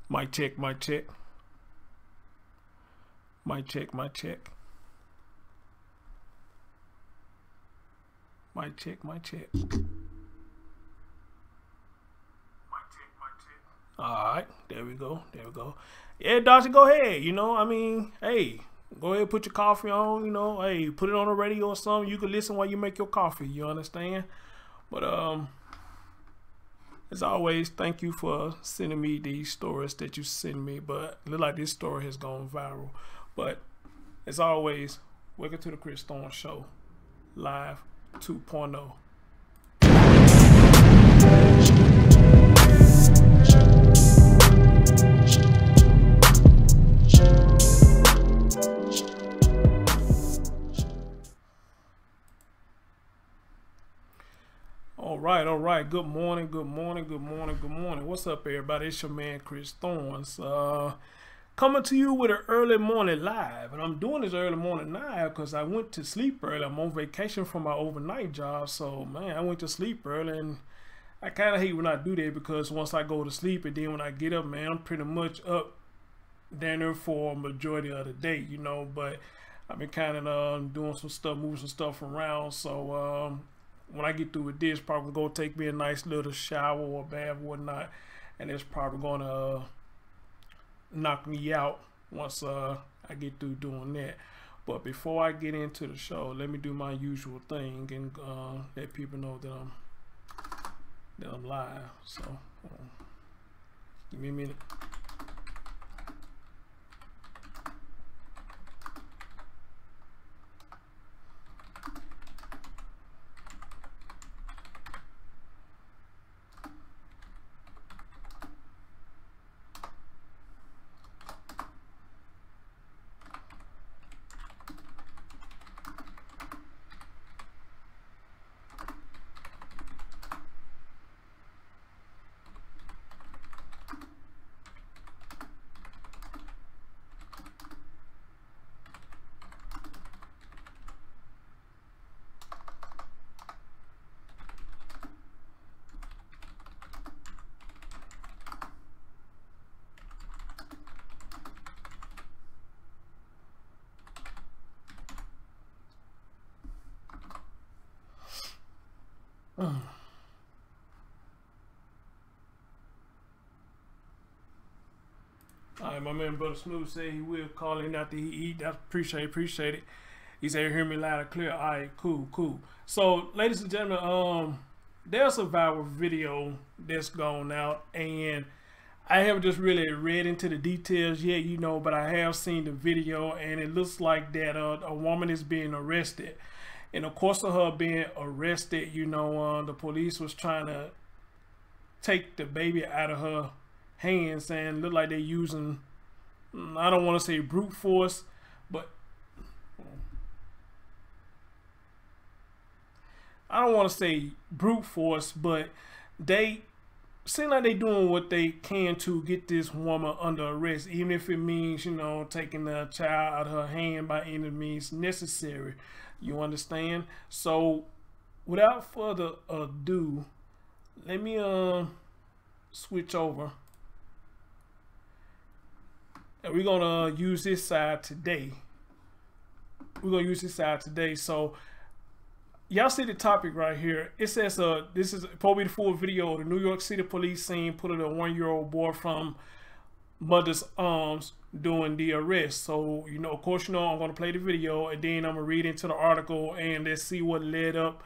Mic check, mic check. Mic check, mic check. Mic check, mic check. Mic check, mic check. Alright, there we go, there we go. Yeah, Doctor, go ahead, you know, I mean, hey, go ahead, put your coffee on, you know, hey, put it on the radio or something. You can listen while you make your coffee, you understand? But, as always, thank you for sending me these stories that you send me, but it look like this story has gone viral. But, as always, welcome to the Chris Thorne Show, live 2.0. All right. Good morning. What's up, everybody? It's your man, Chris Thorns. Coming to you with an early morning live. And I'm doing this early morning live because I went to sleep early. I'm on vacation from my overnight job. So, man, I went to sleep early. And I kind of hate when I do that because once I go to sleep and then when I get up, man, I'm pretty much up there for a majority of the day, you know. But I've been kind of doing some stuff, moving some stuff around. So, when I get through with this, probably gonna take me a nice little shower or bath or whatnot, and it's probably gonna knock me out once I get through doing that. But before I get into the show, let me do my usual thing and let people know that I'm live. So give me a minute. Alright, my man Brother Smooth said he will call in after he eat. That's appreciate it. He said hear me loud and clear. Alright, cool. So, ladies and gentlemen, there's a viral video that's gone out, and I haven't just really read into the details yet, you know, but I have seen the video, and it looks like that a woman is being arrested. And of course, of her being arrested, you know, the police was trying to take the baby out of her hands and look like they're using, I don't want to say brute force, but I don't want to say brute force, but they seem like they're doing what they can to get this woman under arrest, even if it means, you know, taking the child out of her hand by any means necessary. You understand? So without further ado, let me switch over. And we're gonna use this side today. So y'all see the topic right here. It says this is probably the full video. The New York City police scene put a 1-year-old boy from mother's arms doing the arrest. So, you know, of course, you know, I'm gonna play the video and then I'm gonna read into the article and let's see what led up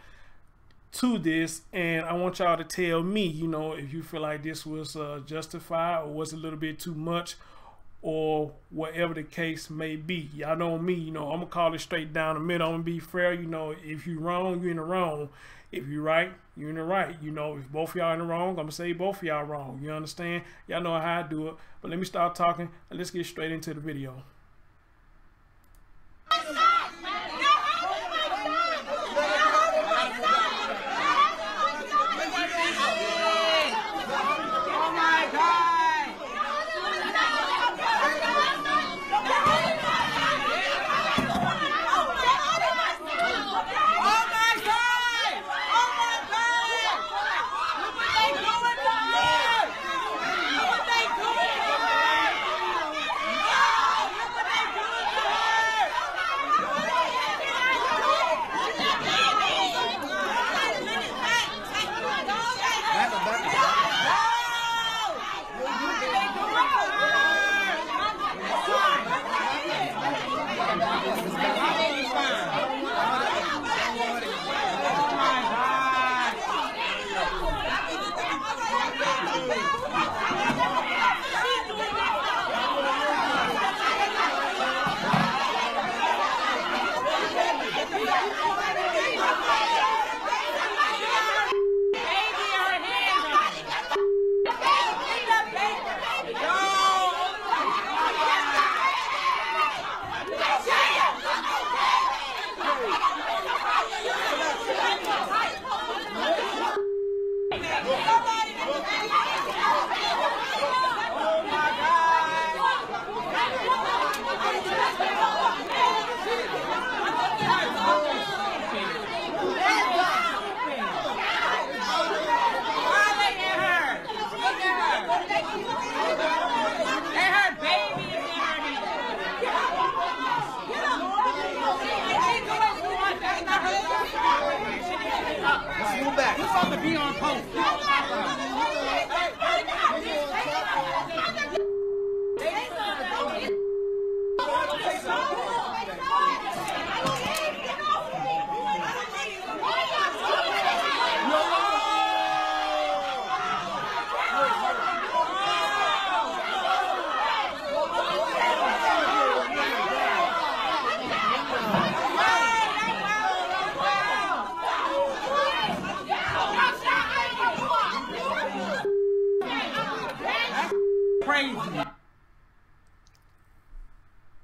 to this. And I want y'all to tell me, you know, if you feel like this was justified or was a little bit too much, or whatever the case may be. Y'all know me, you know, I'm gonna call it straight down the middle. I'm gonna be fair, you know. If you wrong, you're in the wrong. If you right, you're in the right. You know, if both of y'all in the wrong, I'm gonna say both of y'all wrong. You understand? Y'all know how I do it. But let me start talking and let's get straight into the video.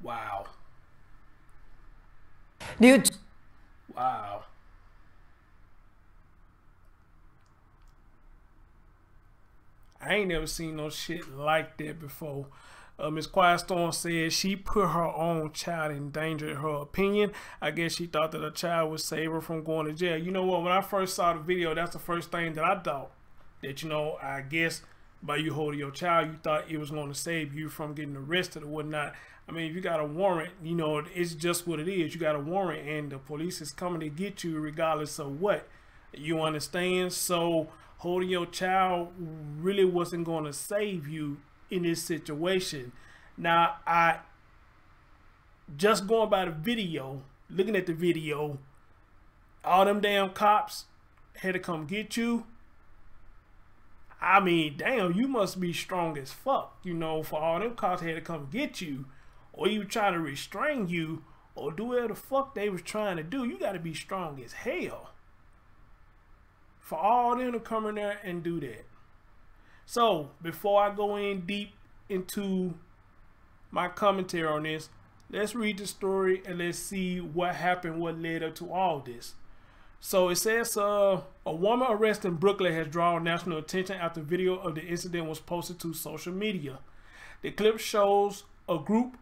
Wow. Dude. Wow. I ain't never seen no shit like that before. Ms. Quiet Storm said she put her own child in danger in her opinion. I guess she thought that a child would save her from going to jail. You know what? When I first saw the video, that's the first thing that I thought. That, you know, I guess by you holding your child, you thought it was going to save you from getting arrested or whatnot. I mean, if you got a warrant, you know, it's just what it is. You got a warrant and the police is coming to get you regardless of what. You understand? So holding your child really wasn't going to save you in this situation. Now, I just going by the video, looking at the video, all them damn cops had to come get you. I mean, damn, you must be strong as fuck, you know, for all them cops had to come get you, or even trying to restrain you, or do whatever the fuck they was trying to do. You got to be strong as hell for all them to come in there and do that. So, before I go in deep into my commentary on this, let's read the story and let's see what happened, what led up to all this. So it says a woman arrested in Brooklyn has drawn national attention after video of the incident was posted to social media. The clip shows a group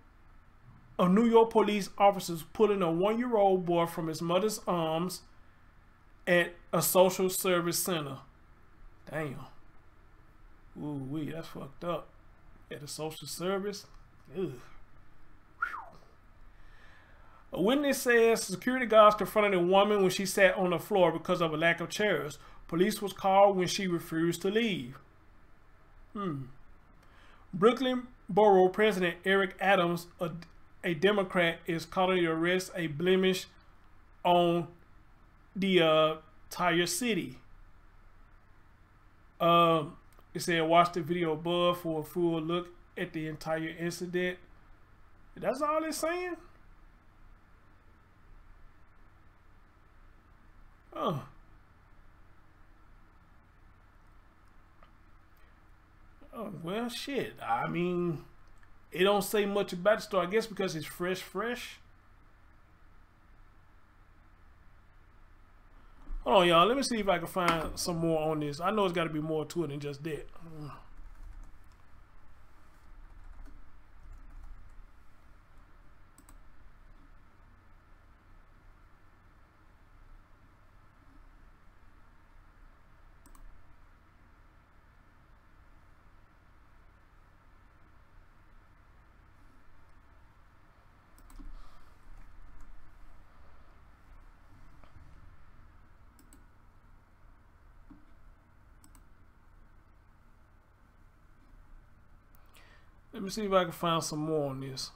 of New York police officers pulling a 1-year-old boy from his mother's arms at a social service center. Damn. Ooh wee, that's fucked up. At a social service. Ugh. A witness says security guards confronted a woman when she sat on the floor because of a lack of chairs. Police was called when she refused to leave. Brooklyn Borough President Eric Adams, a Democrat, is calling the arrest a blemish on the entire city. It said, watch the video above for a full look at the entire incident. That's all it's saying? Oh. Oh, well, shit. I mean, it don't say much about the story. I guess because it's fresh. Hold on, y'all. Let me see if I can find some more on this. I know it's got to be more to it than just that. Let me see if I can find some more on this.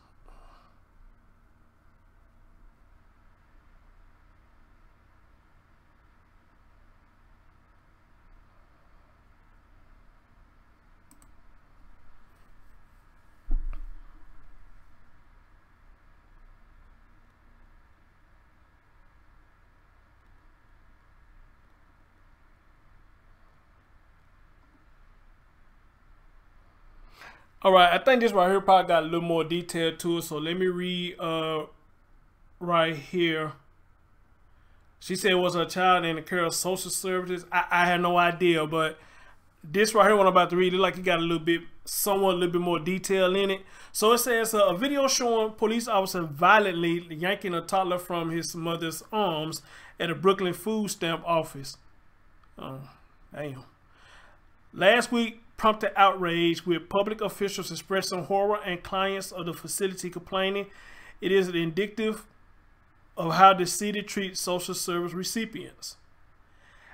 All right, I think this right here probably got a little more detail to it. So let me read right here. She said it was a child in the care of social services. I had no idea, but this right here, what I'm about to read, it like it got a little bit, somewhat a little bit more detail in it. So it says a video showing police officer violently yanking a toddler from his mother's arms at a Brooklyn food stamp office. Oh, damn. Last week prompted outrage with public officials expressing horror and clients of the facility complaining it is indicative of how the city treats social service recipients.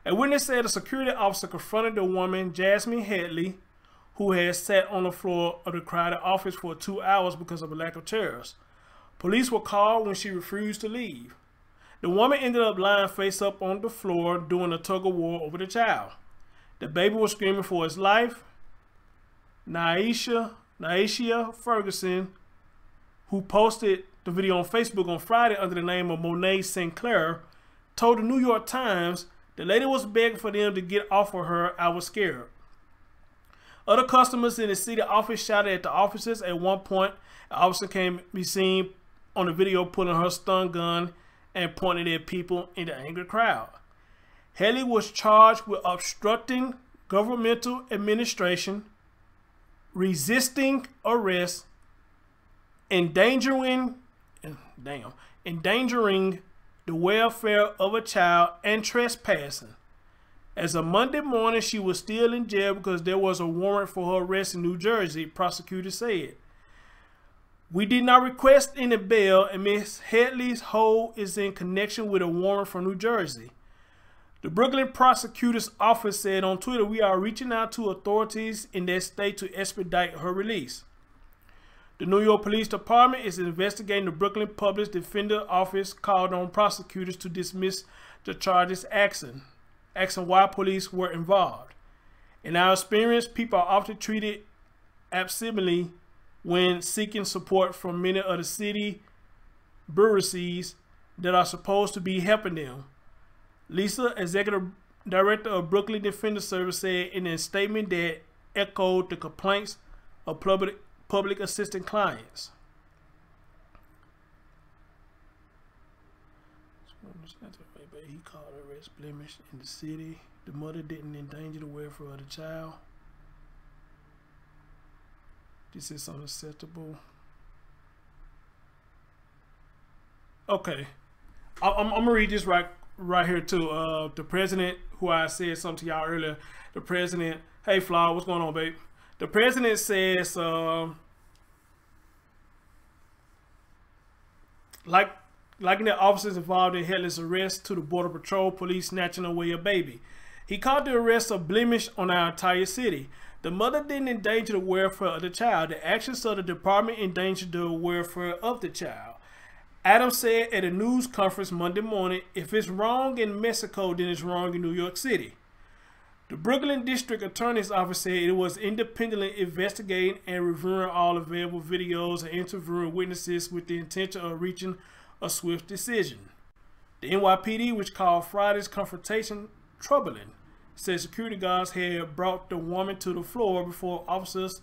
A witness said a security officer confronted the woman, Jasmine Hadley, who had sat on the floor of the crowded office for 2 hours because of a lack of chairs. Police were called when she refused to leave. The woman ended up lying face up on the floor doing a tug of war over the child. The baby was screaming for his life. Naisha Ferguson, who posted the video on Facebook on Friday under the name of Monet Sinclair, told the New York Times the lady was begging for them to get off of her. I was scared. Other customers in the city office shouted at the officers. At one point, an officer can be seen on the video pulling her stun gun and pointing at people in the angry crowd. Haley was charged with obstructing governmental administration, resisting arrest, endangering the welfare of a child, and trespassing. As of Monday morning, she was still in jail because there was a warrant for her arrest in New Jersey, prosecutors said. We did not request any bail, and Ms. Headley's hold is in connection with a warrant from New Jersey. The Brooklyn prosecutor's office said on Twitter, "We are reaching out to authorities in that state to expedite her release." The New York Police Department is investigating. The Brooklyn Public Defender Office called on prosecutors to dismiss the charges, asking why police were involved. In our experience, people are often treated absently when seeking support from many of the city bureaucracies that are supposed to be helping them. Lisa, executive director of Brooklyn Defender Service, said in a statement that echoed the complaints of public assistant clients. He called arrest blemish in the city. The mother didn't endanger the welfare of the child. This is unacceptable. Okay, I'm gonna read this right here too. The president, who I said something to y'all earlier, the president. Hey, Flaw, what's going on, babe? The president says, liking the officers involved in Headley's arrest to the Border Patrol police snatching away a baby. He called the arrest a blemish on our entire city. The mother didn't endanger the welfare of the child. The actions of the department endangered the welfare of the child. Adams said at a news conference Monday morning, "If it's wrong in Mexico, then it's wrong in New York City." The Brooklyn District Attorney's Office said it was independently investigating and reviewing all available videos and interviewing witnesses with the intention of reaching a swift decision. The NYPD, which called Friday's confrontation troubling, said security guards had brought the woman to the floor before officers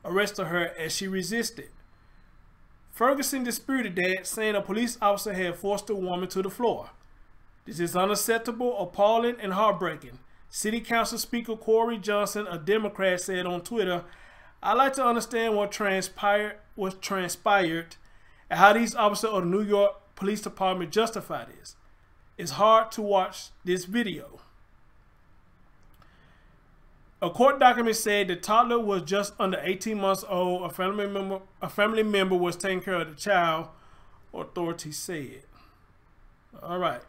arrested her as she resisted. Ferguson disputed that, saying a police officer had forced the woman to the floor. "This is unacceptable, appalling, and heartbreaking," City Council Speaker Corey Johnson, a Democrat, said on Twitter. "I'd like to understand what transpired and how these officers of the New York Police Department justify this. It's hard to watch this video." A court document said the toddler was just under 18 months old. A family member was taking care of the child, authorities said. All right,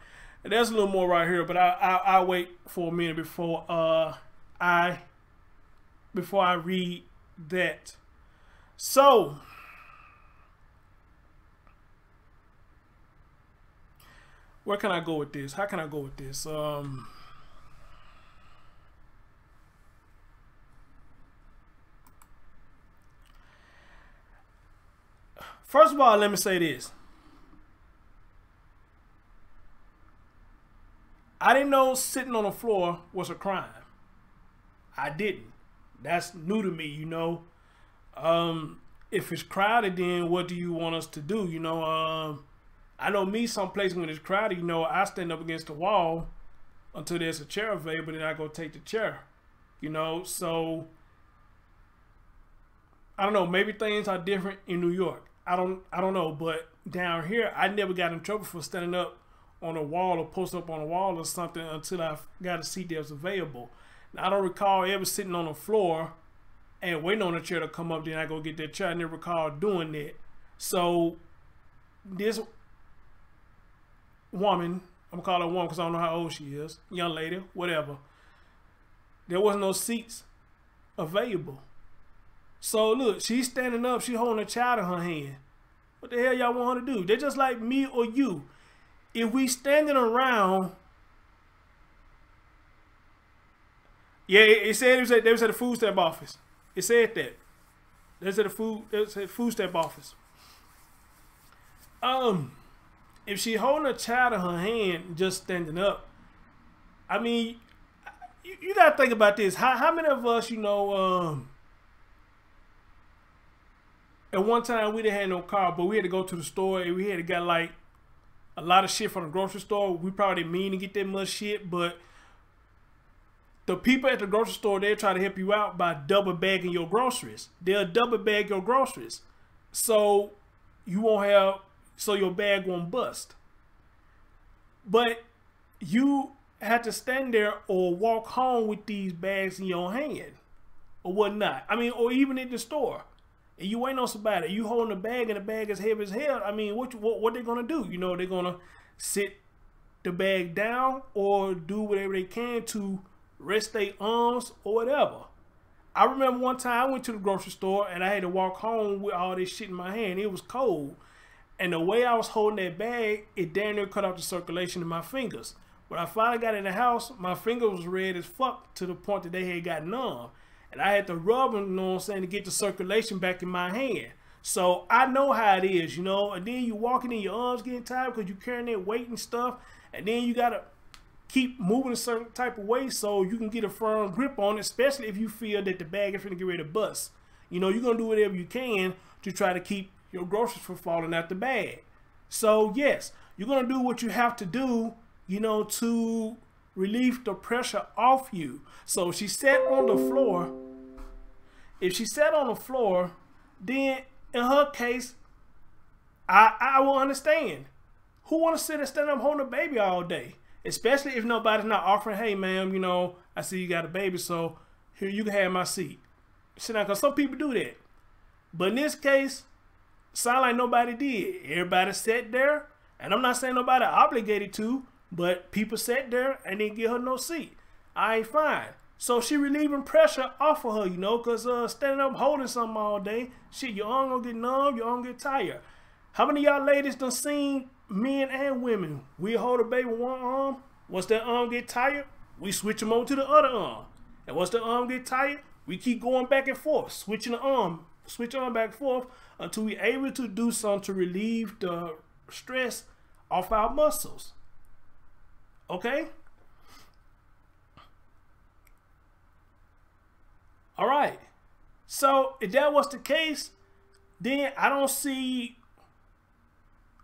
and there's a little more right here, but I'll wait for a minute before I read that. So, where can I go with this? How can I go with this? First of all, let me say this. I didn't know sitting on the floor was a crime. I didn't. That's new to me, you know. If it's crowded, then what do you want us to do? You know, I know me, some place when it's crowded, you know, I stand up against the wall until there's a chair available, then I go take the chair. You know, so I don't know, maybe things are different in New York. I don't know, but down here, I never got in trouble for standing up on a wall or post up on a wall or something until I got a seat that was available. Now, I don't recall ever sitting on the floor and waiting on a chair to come up, then I go get that chair. I never recall doing that. So this woman, I'm gonna call her woman because I don't know how old she is, young lady, whatever, there wasn't no seats available. So look, she's standing up, she holding a child in her hand. What the hell y'all want her to do? They're just like me or you. If we standing around, yeah, it said they was at the food stamp office. It said that. They was at the food stamp office. If she holding a child in her hand, just standing up, I mean, you gotta think about this. How many of us, you know, at one time we didn't have no car, but we had to go to the store and we had to get like a lot of shit from the grocery store. We probably didn't mean to get that much shit, but the people at the grocery store, they'll try to help you out by double bagging your groceries. They'll double bag your groceries, so you won't have, so your bag won't bust. But you have to stand there or walk home with these bags in your hand or whatnot. I mean, or even in the store, and you ain't on somebody, you holding a bag and the bag is heavy as hell. I mean, what they gonna do? You know, they're gonna sit the bag down or do whatever they can to rest their arms or whatever. I remember one time I went to the grocery store and I had to walk home with all this shit in my hand. It was cold. And the way I was holding that bag, it damn near cut off the circulation in my fingers. When I finally got in the house, my finger was red as fuck to the point that they had got numb. And I had to rub them, you know what I'm saying, to get the circulation back in my hand. So I know how it is, you know. And then you walking in, your arms getting tired because you carrying that weight and stuff. And then you got to keep moving a certain type of way so you can get a firm grip on it, especially if you feel that the bag is going to get ready to bust. You know, you're going to do whatever you can to try to keep your groceries from falling out the bag. So yes, you're going to do what you have to do, you know, to relieve the pressure off you. So she sat on the floor. If she sat on the floor, then in her case, I will understand. Who want to sit and stand up holding a baby all day? Especially if nobody's not offering, hey ma'am, you know, I see you got a baby, so here, you can have my seat. Sit down, because some people do that. But in this case, sound like nobody did. Everybody sat there, and I'm not saying nobody obligated to, but people sat there and didn't give her no seat. I ain't fine. So she relieving pressure off of her, you know, because standing up holding something all day, shit, your arm gonna get numb, your arm get tired. How many of y'all ladies done seen men and women? We hold a baby with one arm. Once that arm get tired, we switch them over to the other arm. And once the arm get tired, we keep going back and forth, switching the arm, back and forth until we're able to do something to relieve the stress off our muscles. Okay? All right. So if that was the case, then I don't see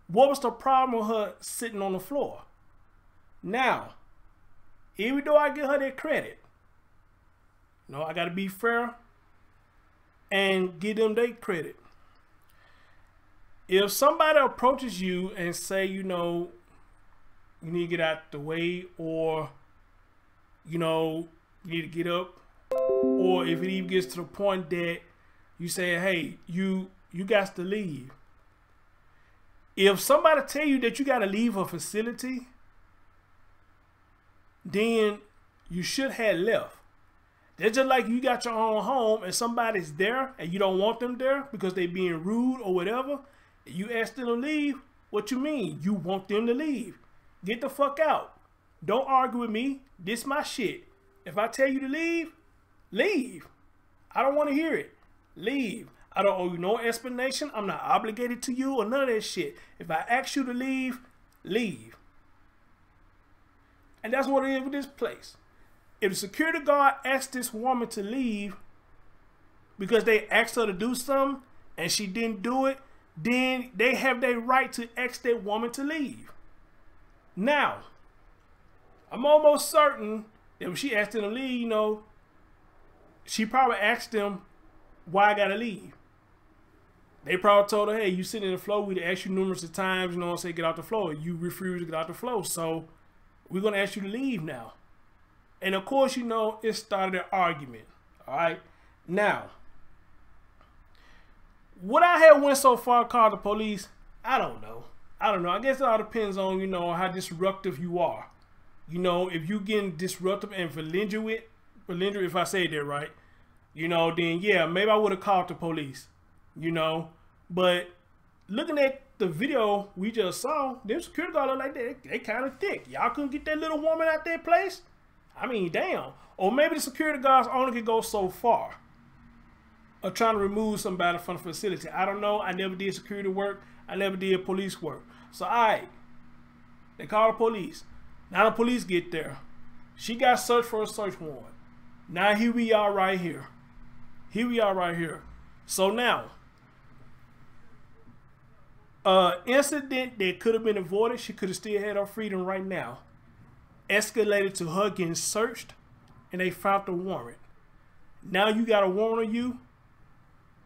what was the problem with her sitting on the floor. Now, even though I give her that credit, you know, I got to be fair and give them their credit. If somebody approaches you and say, you know, you need to get out the way, or, you know, you need to get up, or if it even gets to the point that you say, hey, you got to leave. If somebody tell you that you got to leave a facility, then you should have left. They're just like you got your own home and somebody's there and you don't want them there because they being rude or whatever. You ask them to leave. What you mean? You want them to leave. Get the fuck out. Don't argue with me. This my shit. If I tell you to leave, leave. I don't want to hear it. Leave. I don't owe you no explanation. I'm not obligated to you or none of that shit. If I ask you to leave, leave. And that's what it is with this place. If the security guard asked this woman to leave because they asked her to do something and she didn't do it, then they have their right to ask that woman to leave. Now, I'm almost certain that when she asked them to leave, you know, she probably asked them, why I gotta leave? They probably told her, hey, you sitting in the floor. We asked you numerous of times, you know what I'm saying, get out the floor. You refuse to get out the floor. So we're gonna ask you to leave now. And of course, you know, it started an argument. All right. Now, would I have went so far called the police? I don't know. I guess it all depends on, you know, how disruptive you are. You know, if you getting disruptive and belligerent, if I say that right, you know, then yeah, maybe I would have called the police, you know. But looking at the video we just saw, them security guards look like they kind of thick. Y'all couldn't get that little woman out that place? I mean, damn. Or maybe the security guards only could go so far of trying to remove somebody from the facility. I don't know. I never did security work. I never did police work. So, all right. They call the police. Now the police get there. She got searched for a search warrant. Now here we are right here. Here we are right here. So now, incident that could have been avoided, she could have still had her freedom right now, escalated to her getting searched, and they found the warrant. Now you got a warrant on you.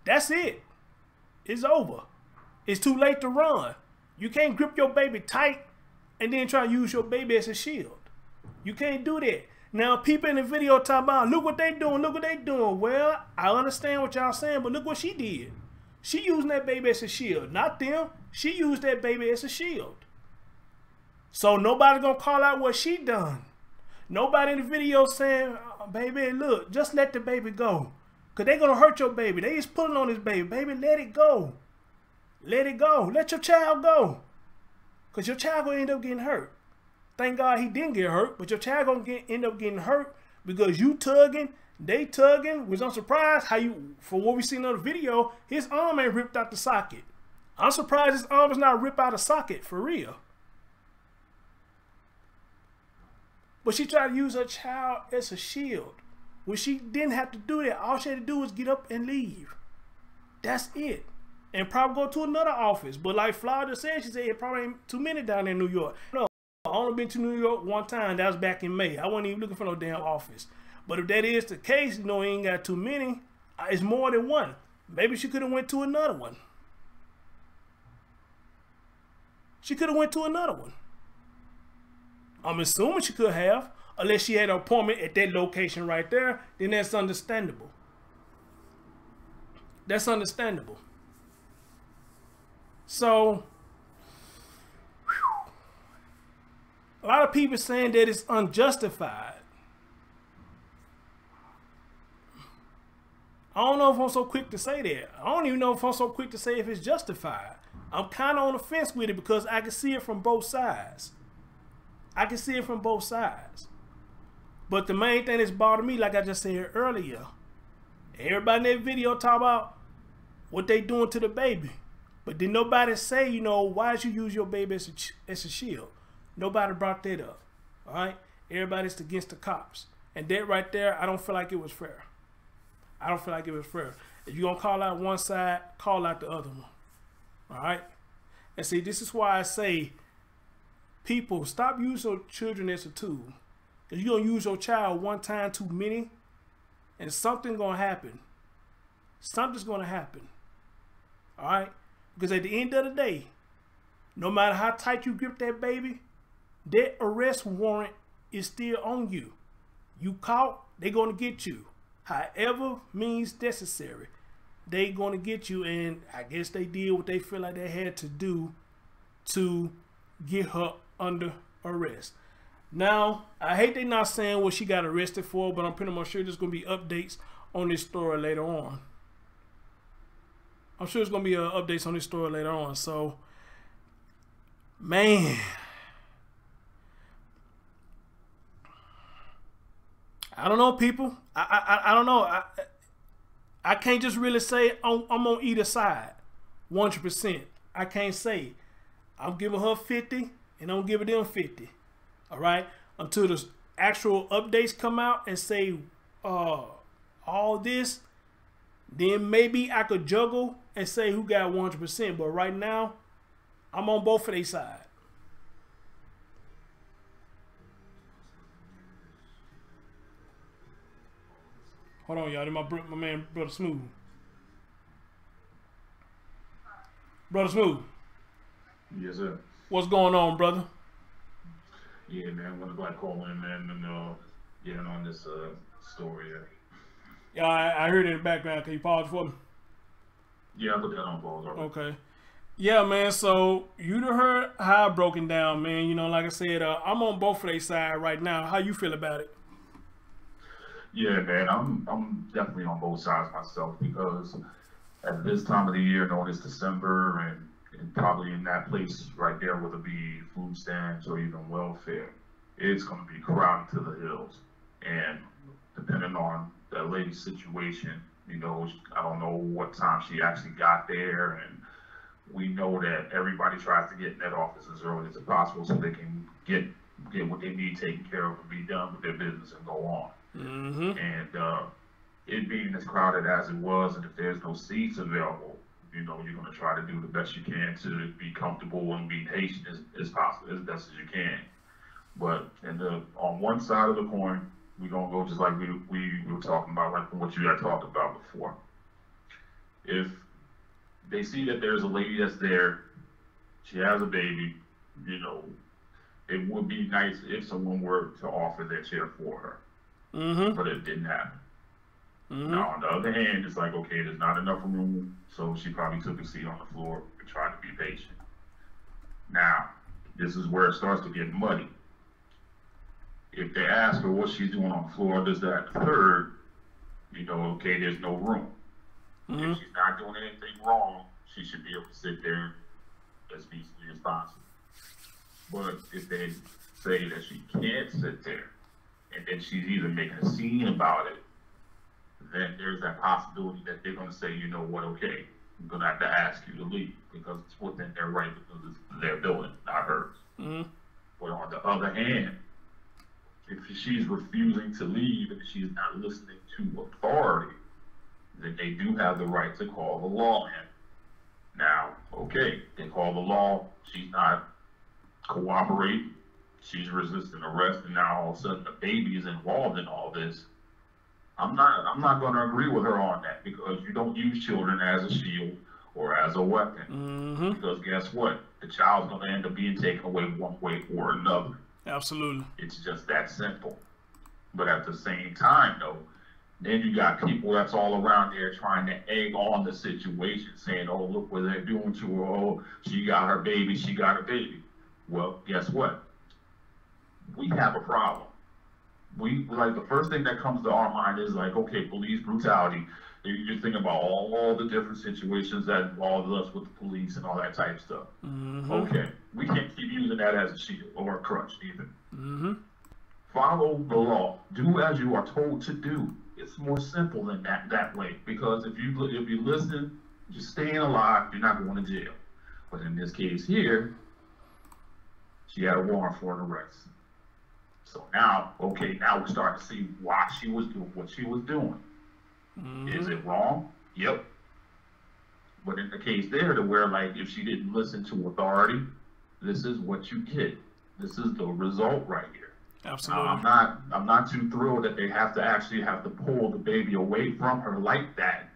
That's it. It's over. It's too late to run. You can't grip your baby tight and then try to use your baby as a shield. You can't do that. Now people in the video talk about, look what they doing, look what they doing. Well, I understand what y'all saying, but look what she did. She using that baby as a shield, not them. She used that baby as a shield. So nobody's gonna call out what she done. Nobody in the video saying, oh, baby, look, just let the baby go. Because they're going to hurt your baby. They just pulling on this baby. Baby, let it go. Let it go. Let your child go. Because your child going to end up getting hurt. Thank God he didn't get hurt, but your child going to end up getting hurt because you tugging, they tugging. Was I'm surprised how you, for what we seen on the video, his arm ain't ripped out the socket. I'm surprised his arm is not ripped out of socket, for real. But she tried to use her child as a shield. When she didn't have to do that, all she had to do was get up and leave. That's it. And probably go to another office. But like Florida said, she said it probably ain't too many down in New York. No, I only been to New York one time. That was back in May. I wasn't even looking for no damn office. But if that is the case, you know, he ain't got too many. It's more than one. Maybe she could have went to another one. She could have went to another one. I'm assuming she could have, unless she had an appointment at that location right there, then that's understandable. That's understandable. So, a lot of people saying that it's unjustified. I don't know if I'm so quick to say that. I don't even know if I'm so quick to say if it's justified. I'm kind of on the fence with it because I can see it from both sides. I can see it from both sides. But the main thing that's bothered me, like I just said earlier, everybody in that video talk about what they doing to the baby. But did nobody say, you know, why did you use your baby as a shield? Nobody brought that up. All right? Everybody's against the cops. And that right there, I don't feel like it was fair. I don't feel like it was fair. If you're going to call out one side, call out the other one. All right? And see, this is why I say, people, stop using your children as a tool. Because you're going to use your child one time too many, and something's going to happen. Something's going to happen. All right? Because at the end of the day, no matter how tight you grip that baby, that arrest warrant is still on you. You caught, they're going to get you. However means necessary, they're going to get you. And I guess they did what they feel like they had to do to get her under arrest. Now, I hate they not saying what she got arrested for, but I'm pretty much sure there's going to be updates on this story later on. I'm sure there's going to be updates on this story later on. So, man, I don't know, people. I don't know. I can't just really say I'm on either side 100%. I can't say. I'm giving her 50 and I'm giving them 50. All right? Until the actual updates come out and say all this, then maybe I could juggle and say who got 100%. But right now, I'm on both of their side. Hold on, y'all. My man, Brother Smooth. Brother Smooth. Yes, sir. What's going on, brother? Yeah, man. I'm gonna go call in, man, and getting on this story. Yeah, I heard it in the background. Can you pause for me? Yeah, I put that on pause. Right. Okay. Yeah, man. So you done heard how I broken down, man. You know, like I said, I'm on both of their side right now. How you feel about it? Yeah, man. I'm definitely on both sides myself because at this time of the year, knowing it's December and probably in that place right there, whether it be food stamps or even welfare, it's going to be crowded to the hills. And depending on that lady's situation, you know, I don't know what time she actually got there, and we know that everybody tries to get in that office as early as possible so they can get get what they need taken care of and be done with their business and go on. Mm-hmm. And it being as crowded as it was, and if there's no seats available, you know, you're going to try to do the best you can to be comfortable and be patient as possible, as best as you can. But on one side of the coin, we're going to go just like we were talking about, like what you had talked about before. If they see that there's a lady that's there, she has a baby, you know, it would be nice if someone were to offer their chair for her. Mm-hmm. But it didn't happen. Mm-hmm. Now, on the other hand, it's like, okay, there's not enough room, so she probably took a seat on the floor and tried to be patient. Now, this is where it starts to get muddy. If they ask her what she's doing on the floor, does that third, you know, okay, there's no room. Mm-hmm. If she's not doing anything wrong, she should be able to sit there as peacefully as possible. But if they say that she can't sit there, and then she's either making a scene about it, then there's that possibility that they're going to say, you know what, okay, I'm going to have to ask you to leave because it's within their right, because it's their building, not hers. Mm-hmm. But on the other hand, if she's refusing to leave and she's not listening to authority, then they do have the right to call the law in. Now, okay, they call the law, she's not cooperating, she's resisting arrest, and now all of a sudden the baby is involved in all this. I'm not going to agree with her on that, because you don't use children as a shield or as a weapon. Mm-hmm. Because guess what? The child's going to end up being taken away one way or another. Absolutely. It's just that simple. But at the same time, though, then you got people that's all around there trying to egg on the situation, saying, oh, look what they're doing to her. Oh, she got her baby. She got her baby. Well, guess what? We have a problem. Like, the first thing that comes to our mind is like, okay, police brutality. You're thinking about all the different situations that involve us with the police and all that type of stuff. Mm-hmm. Okay, we can't keep using that as a shield or a crutch even. Mm-hmm. Follow the law. Do as you are told to do. It's more simple than that way. Because if you listen, you're staying alive, you're not going to jail. But in this case here, she had a warrant for an arrest. So now, okay, now we're starting to see why she was doing what she was doing. Mm-hmm. Is it wrong? Yep. But in the case there, to where, like, if she didn't listen to authority, this is what you get. This is the result right here. Absolutely. I'm not too thrilled that they have to pull the baby away from her like that.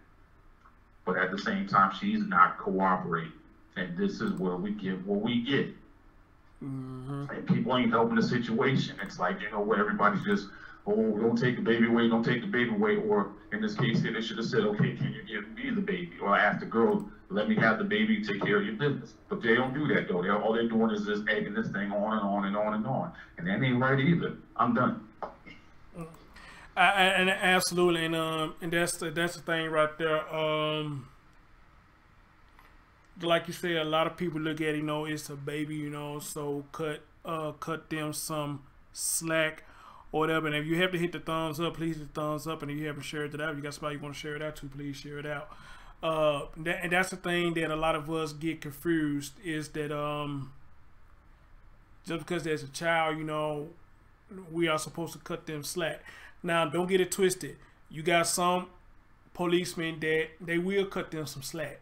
But at the same time, she's not cooperating, and this is where we get what we get. Mm-hmm. And people ain't helping the situation. It's like, you know, where everybody's just, oh, don't take the baby away, don't take the baby away. Or in this case here, they should have said, okay, can you give me the baby? Or ask the girl, let me have the baby, take care of your business. But they don't do that, though. All they're doing is just egging this thing on and on and on and on. And that ain't right either. I'm done. And absolutely, and that's the thing right there. Like you said, a lot of people look at it, you know, it's a baby, you know, so cut them some slack or whatever. And if you have to hit the thumbs up, please hit the thumbs up. And if you haven't shared it out, you got somebody you want to share it out to, please share it out. And that's the thing that a lot of us get confused, is that just because there's a child, you know, we are supposed to cut them slack. Now, don't get it twisted. You got some policemen that they will cut them some slack.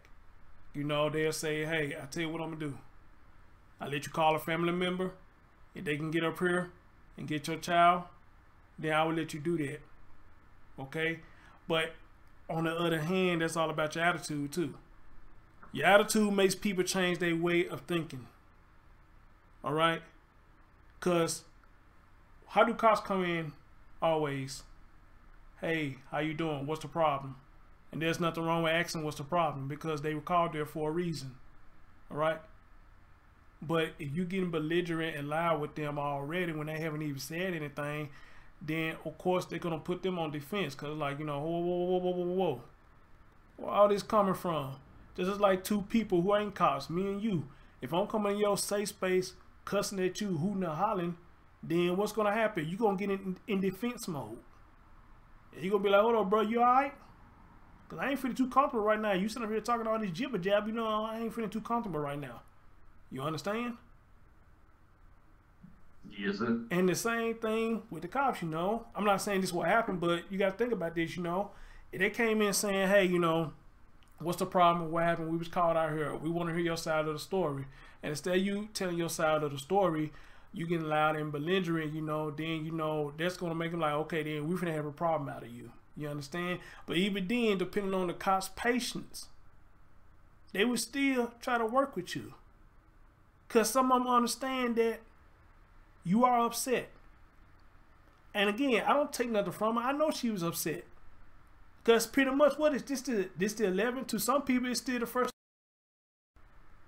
You know, they'll say, hey, I tell you what I'm going to do. I'll let you call a family member. If they can get up here and get your child, then I will let you do that. Okay? But on the other hand, that's all about your attitude too. Your attitude makes people change their way of thinking. All right? Because how do cops come in always? Hey, how you doing? What's the problem? And there's nothing wrong with asking what's the problem, because they were called there for a reason. All right? But if you're getting belligerent and loud with them already when they haven't even said anything, then of course they're going to put them on defense. Because, like, you know, whoa. Where all this coming from? This is like two people who ain't cops, me and you. If I'm coming in your safe space, cussing at you, hooting and hollering, then what's going to happen? You're going to get in defense mode. You're going to be like, hold on, bro, you all right? Because I ain't feeling too comfortable right now. You sitting up here talking all this jibber jab, you know, I ain't feeling too comfortable right now. You understand? Yes, sir. And the same thing with the cops, you know. I'm not saying this will happen, but you got to think about this, you know. If they came in saying, hey, you know, what's the problem? What happened? We was called out here. We want to hear your side of the story. And instead of you telling your side of the story, you getting loud and belligerent, you know, then, you know, that's going to make them like, okay, then we're going to have a problem out of you. You understand? But even then, depending on the cops' patience, they would still try to work with you. Because some of them understand that you are upset. And again, I don't take nothing from her. I know she was upset. Because pretty much what is this the 11th? To some people, it's still the first.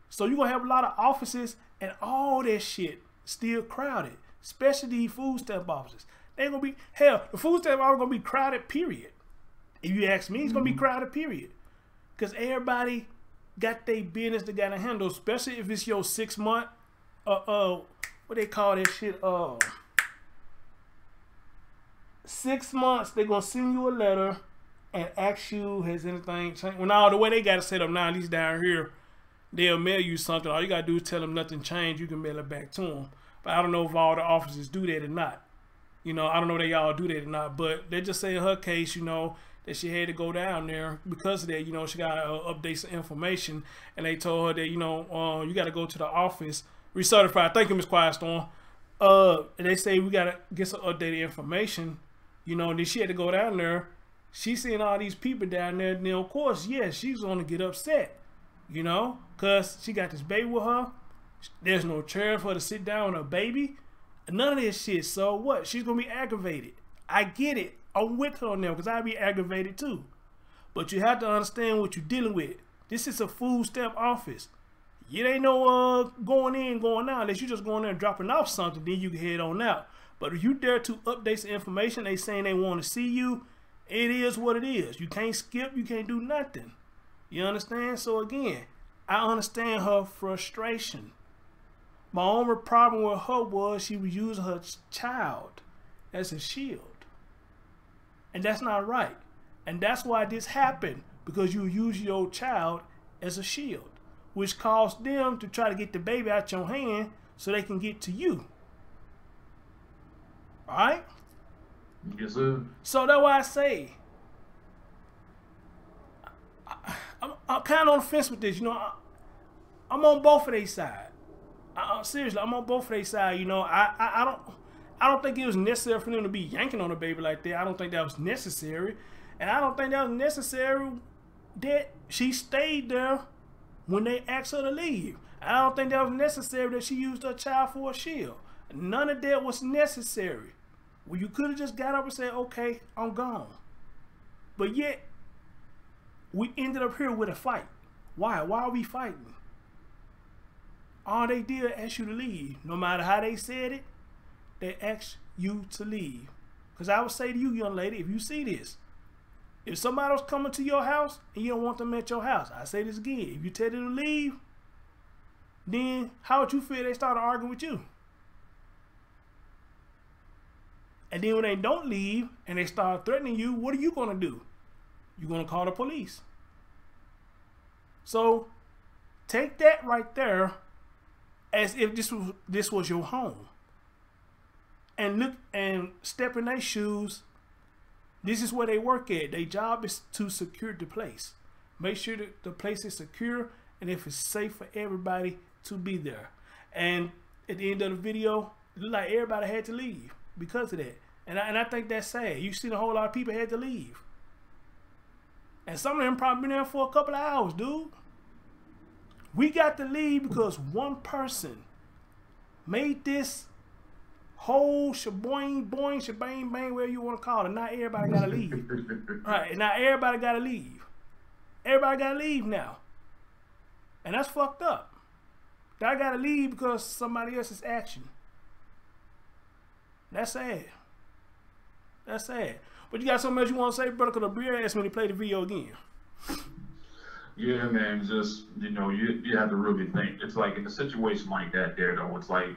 So you're going to have a lot of offices and all that shit still crowded. Especially these food stamp offices. They're going to be, hell, the food stamp office going to be crowded, period. If you ask me, it's going to be crowded, period. Because everybody got their business they got to handle. Especially if it's your 6 month, what they call that shit, 6 months, they're going to send you a letter and ask you, has anything changed? Well, now, the way they got it set up now, at least down here, they'll mail you something. All you got to do is tell them nothing changed. You can mail it back to them. But I don't know if all the offices do that or not. You know, I don't know if they all do that or not. But they just say in her case, you know, that she had to go down there because of that. You know, she got to update some information. And they told her that, you know, you got to go to the office, recertify. Thank you, Ms. Quiet Storm. And they say we got to get some updated information. You know, and then she had to go down there. She's seeing all these people down there. And then, of course, yeah, she's going to get upset. You know, because she got this baby with her. There's no chair for her to sit down with her baby. None of this shit. So what? She's going to be aggravated. I get it. I'm with her on there because I'd be aggravated too. But you have to understand what you're dealing with. This is a food stamp office. It ain't no going in, going out. Unless you just going there and dropping off something, then you can head on out. But if you dare to update some information, they saying they want to see you, it is what it is. You can't skip. You can't do nothing. You understand? So again, I understand her frustration. My only problem with her was she was using her child as a shield. And that's not right. And that's why this happened. Because you use your child as a shield. Which caused them to try to get the baby out your hand so they can get to you. Alright? Yes, sir. So that's why I say, I'm kind of on the fence with this. You know, I'm on both of their side. Seriously, I'm on both of their side. You know, I don't think it was necessary for them to be yanking on the baby like that. I don't think that was necessary. And I don't think that was necessary that she stayed there when they asked her to leave. I don't think that was necessary that she used her child for a shield. None of that was necessary. Well, you could have just got up and said, okay, I'm gone. But yet, we ended up here with a fight. Why? Why are we fighting? All they did ask you to leave. No matter how they said it, they asked you to leave. Because I would say to you, young lady, if you see this, if somebody was coming to your house and you don't want them at your house, I say this again, if you tell them to leave, then how would you feel they started arguing with you? And then when they don't leave and they start threatening you, what are you going to do? You're going to call the police. So take that right there as if this was your home. And look and step in their shoes. This is where they work at. Their job is to secure the place. Make sure that the place is secure and if it's safe for everybody to be there. And at the end of the video, it looked like everybody had to leave because of that. And I think that's sad. You see a whole lot of people had to leave. And some of them probably been there for a couple of hours, dude. We got to leave because one person made this whole shaboing, boing, shabang, bang, whatever you want to call it. Now everybody got to leave. Right, now everybody got to leave. Everybody got to leave now. And that's fucked up. I got to leave because somebody else's action. That's sad. That's sad. But you got something else you want to say, brother? Because the beer asked me to play the video again. Yeah, man. Just, you know, you have to really think. It's like in a situation like that there, though, it's like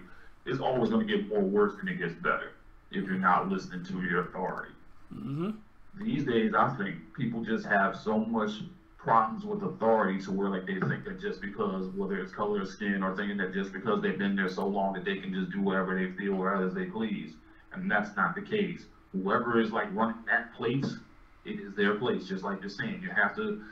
it's always going to get more worse than it gets better if you're not listening to your authority. Mm-hmm. These days, I think people just have so much problems with authority to where like they think that just because whether it's color of skin or thinking that just because they've been there so long that they can just do whatever they feel or as they please. And that's not the case. Whoever is like running that place, it is their place. Just like you're saying, you have to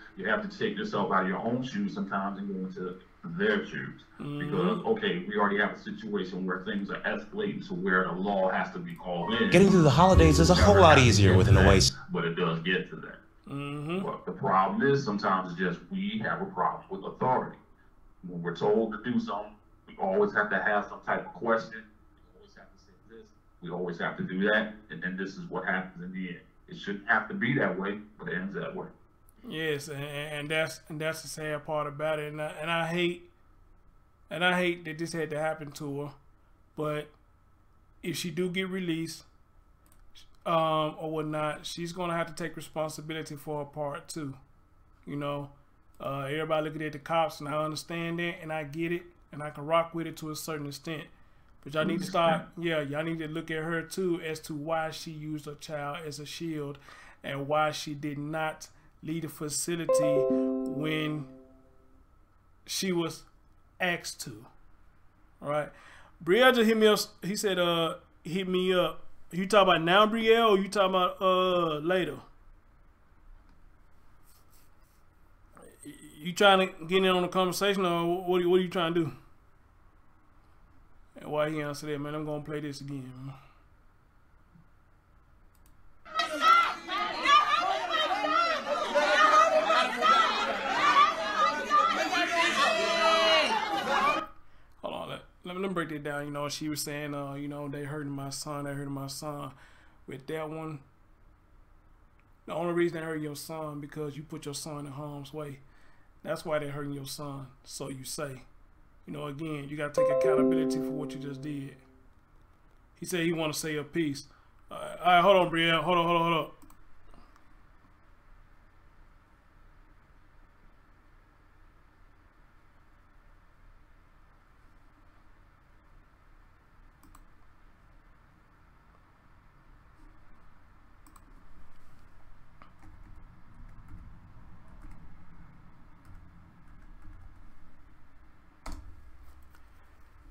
take yourself out of your own shoes sometimes and go into their shoes. Because okay, we already have a situation where things are escalating to where the law has to be called in. Getting through the holidays is a whole lot easier with an away. But it does get to that. But the problem is sometimes it's just we have a problem with authority. When we're told to do something, we always have to have some type of question. We always have to say this. We always have to do that. And then this is what happens in the end. It shouldn't have to be that way, but it ends that way. Yes, and that's the sad part about it. And I hate that this had to happen to her. But if she do get released, or whatnot, she's gonna have to take responsibility for her part too. You know, everybody looking at the cops, and I understand that, and I get it, and I can rock with it to a certain extent. But y'all need to start, y'all need to look at her too as to why she used her child as a shield, and why she did not leave the facility when she was asked to. All right, Brielle just hit me up. He said, hit me up. You talking about now, Brielle, or you talking about later? You trying to get in on the conversation, or what are you trying to do? And why he answered that, man, I'm gonna play this again. Hold on, let me break that down. You know, she was saying, you know, they hurting my son, they hurting my son. With that one, the only reason they hurt your son because you put your son in harm's way. That's why they're hurting your son, so you say. You know, again, you got to take accountability for what you just did. He said he want to say a piece. All right, hold on, Brielle. Hold on.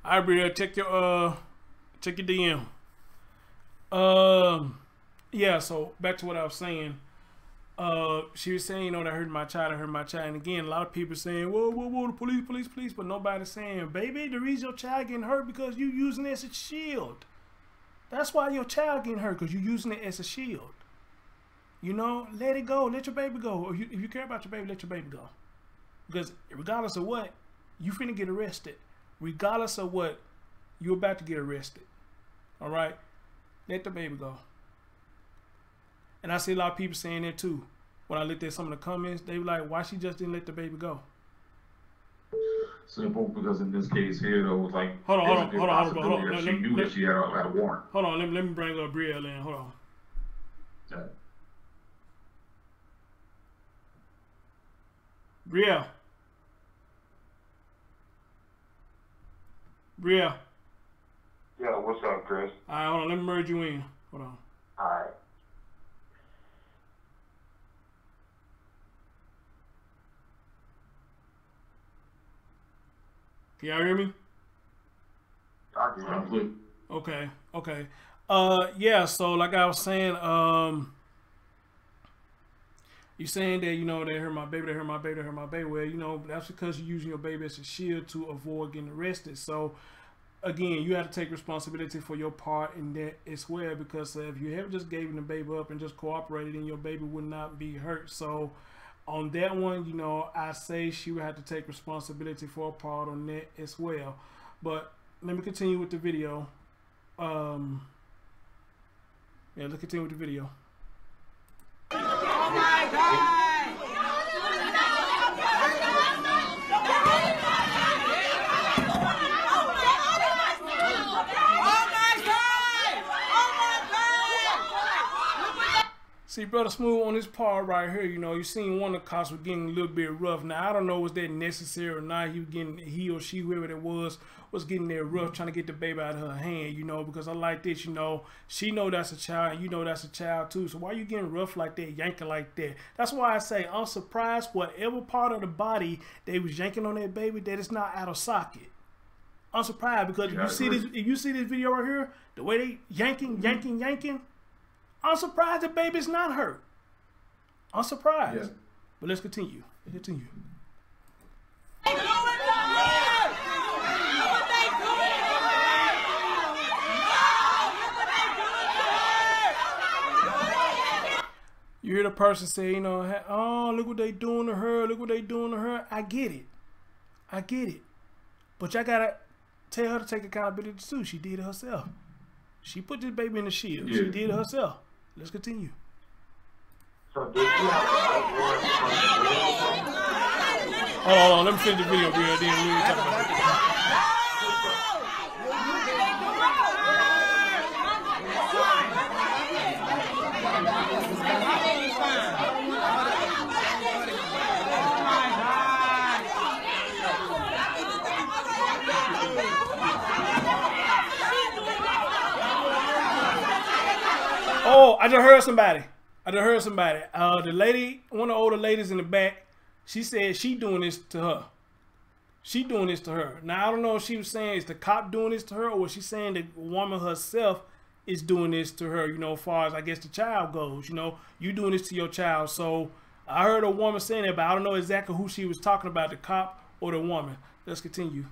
All right, Brielle, check your DM. Yeah, so back to what I was saying. She was saying, you know, that hurt my child, And again, a lot of people saying, whoa, the police, but nobody's saying, baby, the reason your child getting hurt because you using it as a shield. That's why your child getting hurt, because you using it as a shield. You know, let it go, let your baby go. Or if you care about your baby, let your baby go. Because regardless of what, you finna get arrested. Regardless of what, you're about to get arrested. All right? Let the baby go. And I see a lot of people saying that too. When I looked at some of the comments, they were like, why she just didn't let the baby go? Simple, because in this case here, though, it was like, hold on. She knew that she had a warrant. Hold on, let me bring up Brielle in. Hold on. Yeah. Brielle. Yeah, what's up, Chris? All right, hold on. Let me merge you in. Hold on. All right. Can y'all hear me? I can hear you. Okay. Yeah, so like I was saying, you saying that, you know, they hurt my baby. Well, you know, that's because you're using your baby as a shield to avoid getting arrested. So, again, you have to take responsibility for your part in that as well, because if you have just given the baby up and just cooperated, then your baby would not be hurt. So, on that one, you know, I say she would have to take responsibility for a part on that as well. But let me continue with the video. Yeah, let's continue with the video. Oh my God! See, Brother Smooth, on this part right here, you know, you seen one of the cops was getting a little bit rough. Now, I don't know was that necessary or not. He or she, whoever it was getting there rough, trying to get the baby out of her hand, you know, because I like this, you know, she know that's a child, and you know that's a child too. So why you getting rough like that, yanking like that? That's why I say I'm surprised whatever part of the body they was yanking on that baby, that it's not out of socket. I'm surprised because if you see this video right here, the way they yanking, I'm surprised the baby's not hurt. I'm surprised. Yeah. But let's continue. You hear the person say, you know, oh, look what they doing to her. Look what they doing to her. I get it. But y'all got to tell her to take accountability too. She did it herself. She put this baby in the shield. Yeah. She did it herself. Let's continue. So did you Hold on. Let me finish the video, bro. Then we'll talk about it. Oh, I just heard somebody. The lady, one of the older ladies in the back, she said she doing this to her. Now, I don't know if she was saying is the cop doing this to her, or was she saying the woman herself is doing this to her, you know, as far as, I guess, the child goes. You know, you doing this to your child. So I heard a woman saying that, but I don't know exactly who she was talking about, the cop or the woman. Let's continue.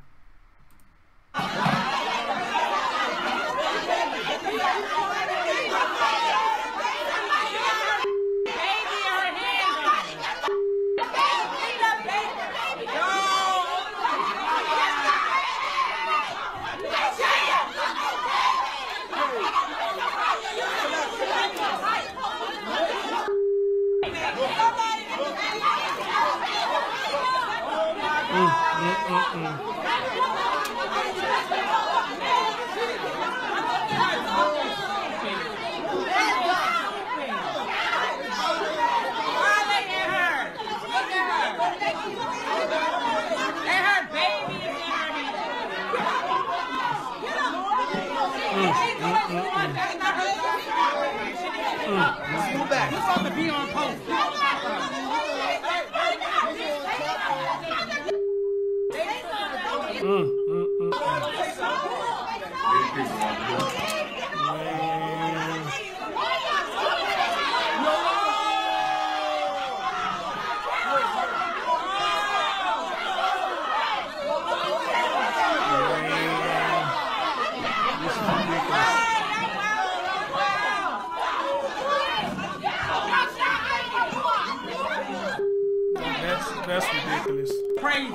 That's ridiculous. Crazy.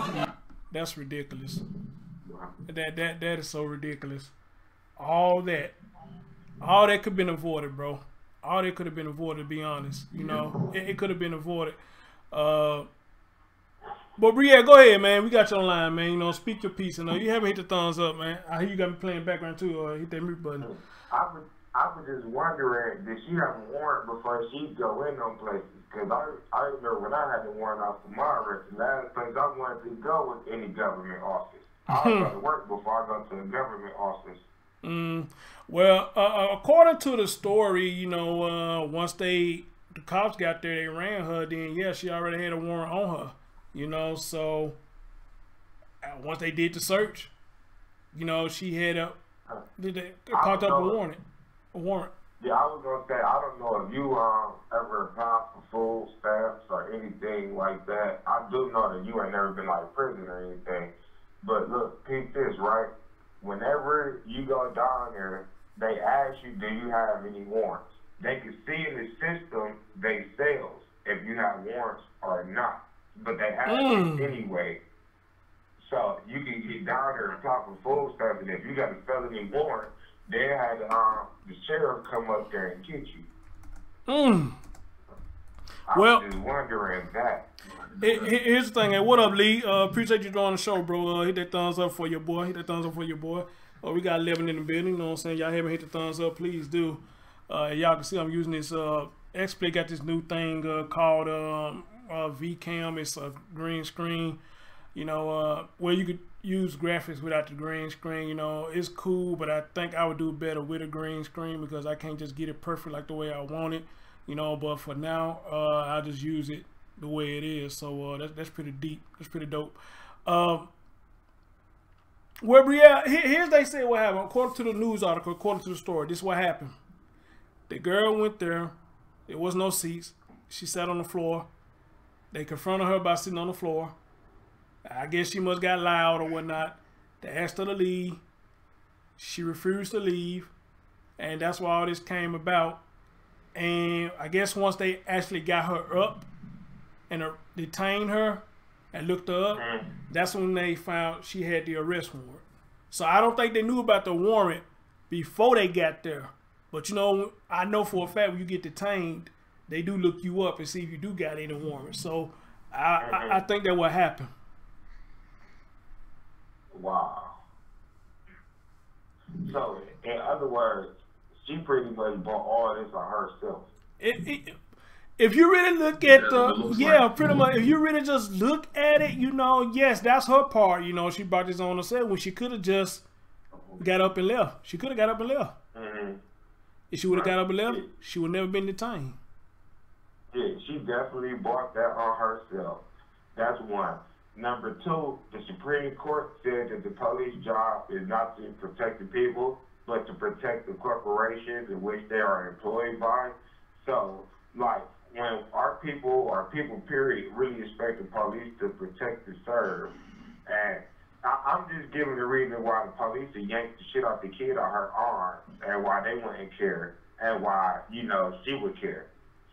That's ridiculous. That is so ridiculous. All that could have been avoided, bro. All that could have been avoided, to be honest. You know, it could have been avoided. But yeah, go ahead, man. We got you online, man. You know, speak your piece. You know, you haven't hit the thumbs up, man. I hear you got me playing background too. Hit that mute button. I was just wondering, did she have a warrant before she go in on places? Because I remember when I had the warrant out for my arrest, the last place I wanted to go was any government office. I was going to work before I go to a government office. Well, according to the story, you know, once the cops got there, they ran her. Then yeah, she already had a warrant on her. You know, so once they did the search, you know, she had caught up a warrant. Yeah, I was gonna say, I don't know if you ever applied for food stamps or anything like that. I do know that you ain't never been like prison or anything. But look, peep this, right? Whenever you go down there, they ask you, do you have any warrants? They can see in the system they sales if you have warrants or not. But they ask you anyway. So you can get down there and talk for food stamps, and if you got a felony warrant, they had the sheriff come up there and get you. I was just wondering that. Here's the thing. Hey, what up, Lee? Appreciate you joining the show, bro. Hit that thumbs up for your boy. We got 11 in the building. You know what I'm saying? Y'all haven't hit the thumbs up, please do. Y'all can see I'm using this XSplit got this new thing called VCam. It's a green screen, you know, where you could use graphics without the green screen. You know, it's cool, but I think I would do better with a green screen because I can't just get it perfect like the way I want it, you know. But for now, I just use it the way it is. So that's pretty deep. That's pretty dope. Well, yeah, here's they say what happened. According to the news article, according to the story, this is what happened. The girl went there. There was no seats. She sat on the floor. They confronted her by sitting on the floor. I guess she must got loud or whatnot. They asked her to leave. She refused to leave. And that's why all this came about. And I guess once they actually got her up and detained her and looked her up, that's when they found she had the arrest warrant. So I don't think they knew about the warrant before they got there. But, you know, I know for a fact when you get detained, they do look you up and see if you do got any warrant. So I think that what happened. Wow. So, in other words, she pretty much bought all this on herself. If you really look at pretty much. If you really just look at it, you know, yes, that's her part. You know, she brought this on herself when she could have just got up and left. She could have got up and left. If she would have got up and left, she would never been detained. Yeah, she definitely bought that on herself. That's one. Number two, the Supreme Court said that the police job is not to protect the people, but to protect the corporations in which they are employed by. So, like, when our people, or people period, really expect the police to protect and serve, and I'm just giving the reason why the police yanked the shit off the kid on her arm and why they wouldn't care and why, you know, she would care.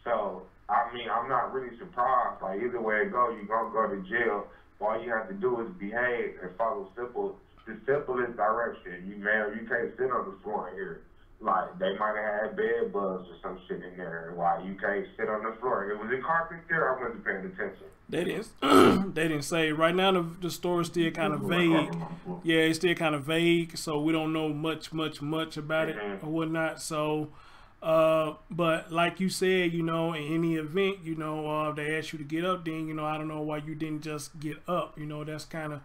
So, I mean, I'm not really surprised. Like, either way it goes, you're going to go to jail. All you have to do is behave and follow the simplest direction. You can't sit on the floor here. Like, they might have had bed bugs or some shit in there. Why you can't sit on the floor? It was a carpet there. I wasn't paying attention. They didn't. They didn't say. Right now, the story's still kind of vague. Yeah, it's still kind of vague, so we don't know much about it or whatnot. So, but like you said, you know, in any event, you know, they asked you to get up. Then, you know, I don't know why you didn't just get up. You know, that's kind of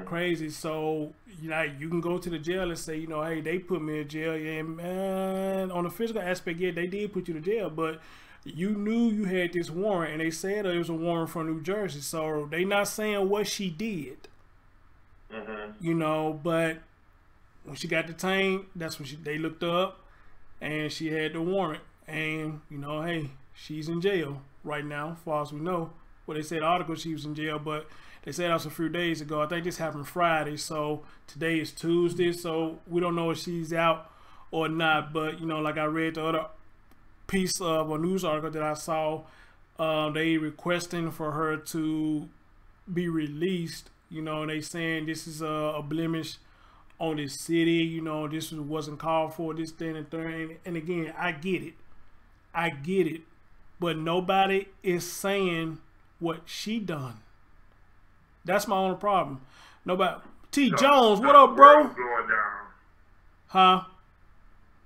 crazy. So, you know, you can go to the jail and say, you know, hey, they put me in jail. Yeah, man. On the physical aspect, yeah, they did put you to jail, but you knew you had this warrant, and they said it was a warrant from New Jersey. So they not saying what she did, you know. But when she got detained, that's when they looked her up, and she had the warrant. And you know, hey, she's in jail right now, as far as we know. Well, they said the article she was in jail, but they said that was a few days ago. I think this happened Friday, so today is Tuesday, so we don't know if she's out or not. But you know, like I read the other piece of a news article that I saw, they requesting for her to be released. You know, and they saying this is a blemish on the city. You know, this wasn't called for, this, thing, and third. And again, I get it, but nobody is saying what she done. That's my only problem. Nobody. T. Jones, what up, bro? Going down. Huh?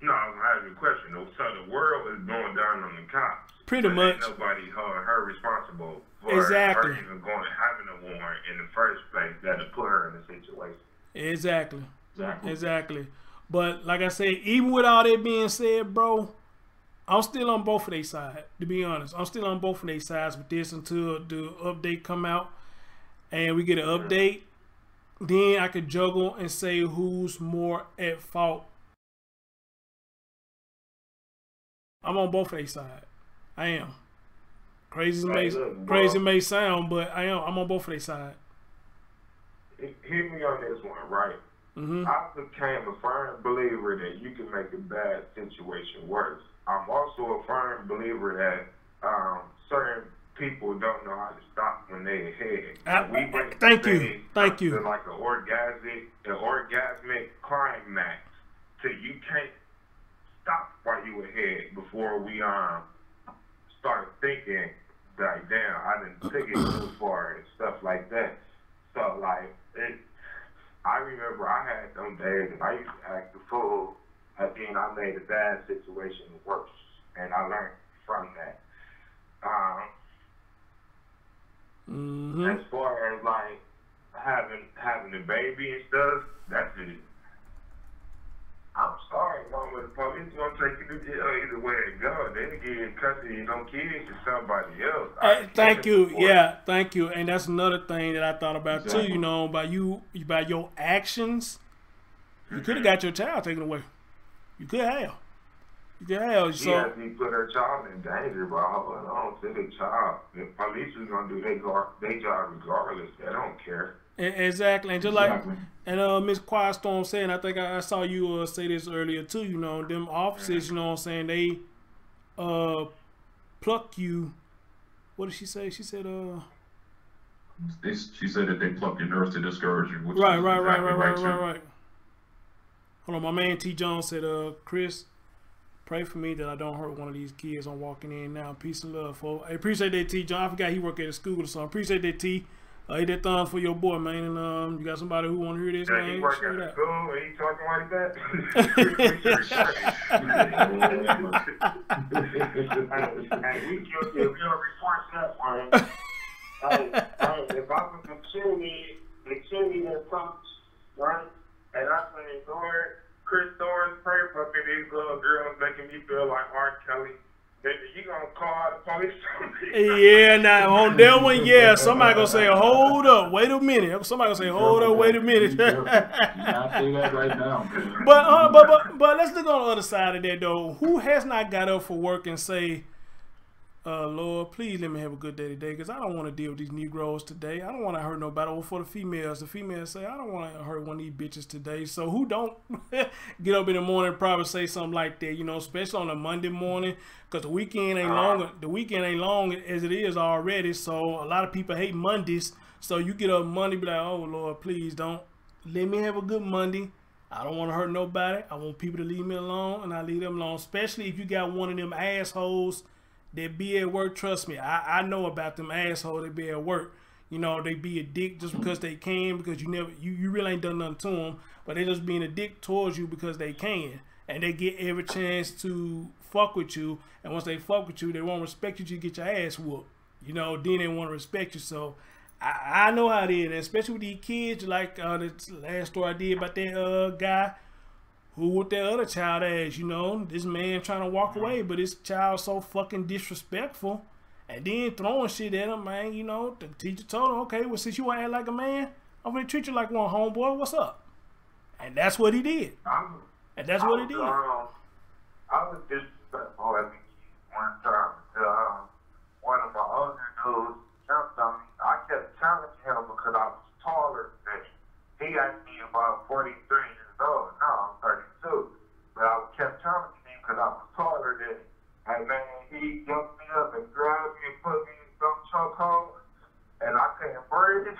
No, I have a question though. So the world is going down on the cops. Pretty much. Ain't nobody held her responsible for exactly. her even going and having a warrant in the first place that to put her in the situation. Exactly. But like I said, even with all that being said, bro, I'm still on both of their side. To be honest, I'm still on both of their sides with this until the update come out and we get an update. Then I could juggle and say who's more at fault. I'm on both of their side. I am. Crazy may sound, but I'm on both of their side. Hear me on this one, right? I became a firm believer that you can make a bad situation worse. I'm also a firm believer that certain people don't know how to stop when they're ahead. Thank you. Like an orgasmic climax. So you can't stop while you ahead before we start thinking like, damn, I didn't take it too far and stuff like that. So like I remember I had them days and I used to act the fool, and then I made a bad situation worse. And I learned from that. Mm-hmm. As far as like having a baby and stuff, that's it. I'm sorry, mama. The police gonna take you to jail either way it goes. They give custody of them kids to somebody else. Hey, thank you. Yeah, thank you. And that's another thing that I thought about too. You know, by your actions, you could have got your child taken away. You could have. You could have. So yeah, he put her child in danger, but holding on to the child. The police is gonna do their job regardless. They don't care. Exactly, and just like Miss Quiet Storm said, and I think I saw you say this earlier too. You know, them officers, you know what I'm saying, they pluck you. What did she say? She said she said that they pluck your nerves to discourage you. Which right. Hold on, my man T. Jones said, Chris, pray for me that I don't hurt one of these kids. I'm walking in now. Peace and love, folks. I appreciate that, T. John. I forgot he worked at a school or something. Appreciate that, T. Hit that thumbs for your boy, man. And you got somebody who want to hear this, yeah, man? He work at a school and he talking like that? Hey, we guilty of your report that one. Hey, if I was the cheerleader coach, right, and I say, Lord, Chris Thorne, pray for me, these little girls making me feel like R. Kelly. You gonna call the police on me? Yeah, now on that one, yeah, somebody gonna say, hold up, wait a minute. Somebody gonna say, hold up, wait a minute. I say that right now. But let's look on the other side of that though. Who has not got up for work and say, Lord, please let me have a good day today, because I don't want to deal with these Negroes today. I don't want to hurt nobody. Or for the females say, I don't want to hurt one of these bitches today. So who don't get up in the morning and probably say something like that, you know, especially on a Monday morning, because the weekend ain't long. The weekend ain't long as it is already. So a lot of people hate Mondays. So you get up Monday, be like, oh Lord, please don't let me have a good Monday. I don't want to hurt nobody. I want people to leave me alone, and I leave them alone. Especially if you got one of them assholes that be at work. Trust me, I know about them assholes that be at work. You know, they be a dick just because they can, because you really ain't done nothing to them, but they just being a dick towards you because they can, and they get every chance to fuck with you. And once they fuck with you, they won't respect you till you get your ass whooped. You know, then they want to respect you. So I know how it is, and especially with these kids, like the last story I did about that guy who with that other child ass, you know, this man trying to walk away, but this child so fucking disrespectful, and then throwing shit at him, man. You know, the teacher told him, okay, well, since you want to act like a man, I'm gonna treat you like one, homeboy. What's up? And that's what he did. I was disrespectful at one time. One of my older dudes jumped on me. I kept challenging him because I was taller than him. He asked me about 43 years old. No, I'm 32. But I kept challenging him because I was taller than him. And man, he jumped me up and grabbed me and put me in some chokehold, and I couldn't breathe.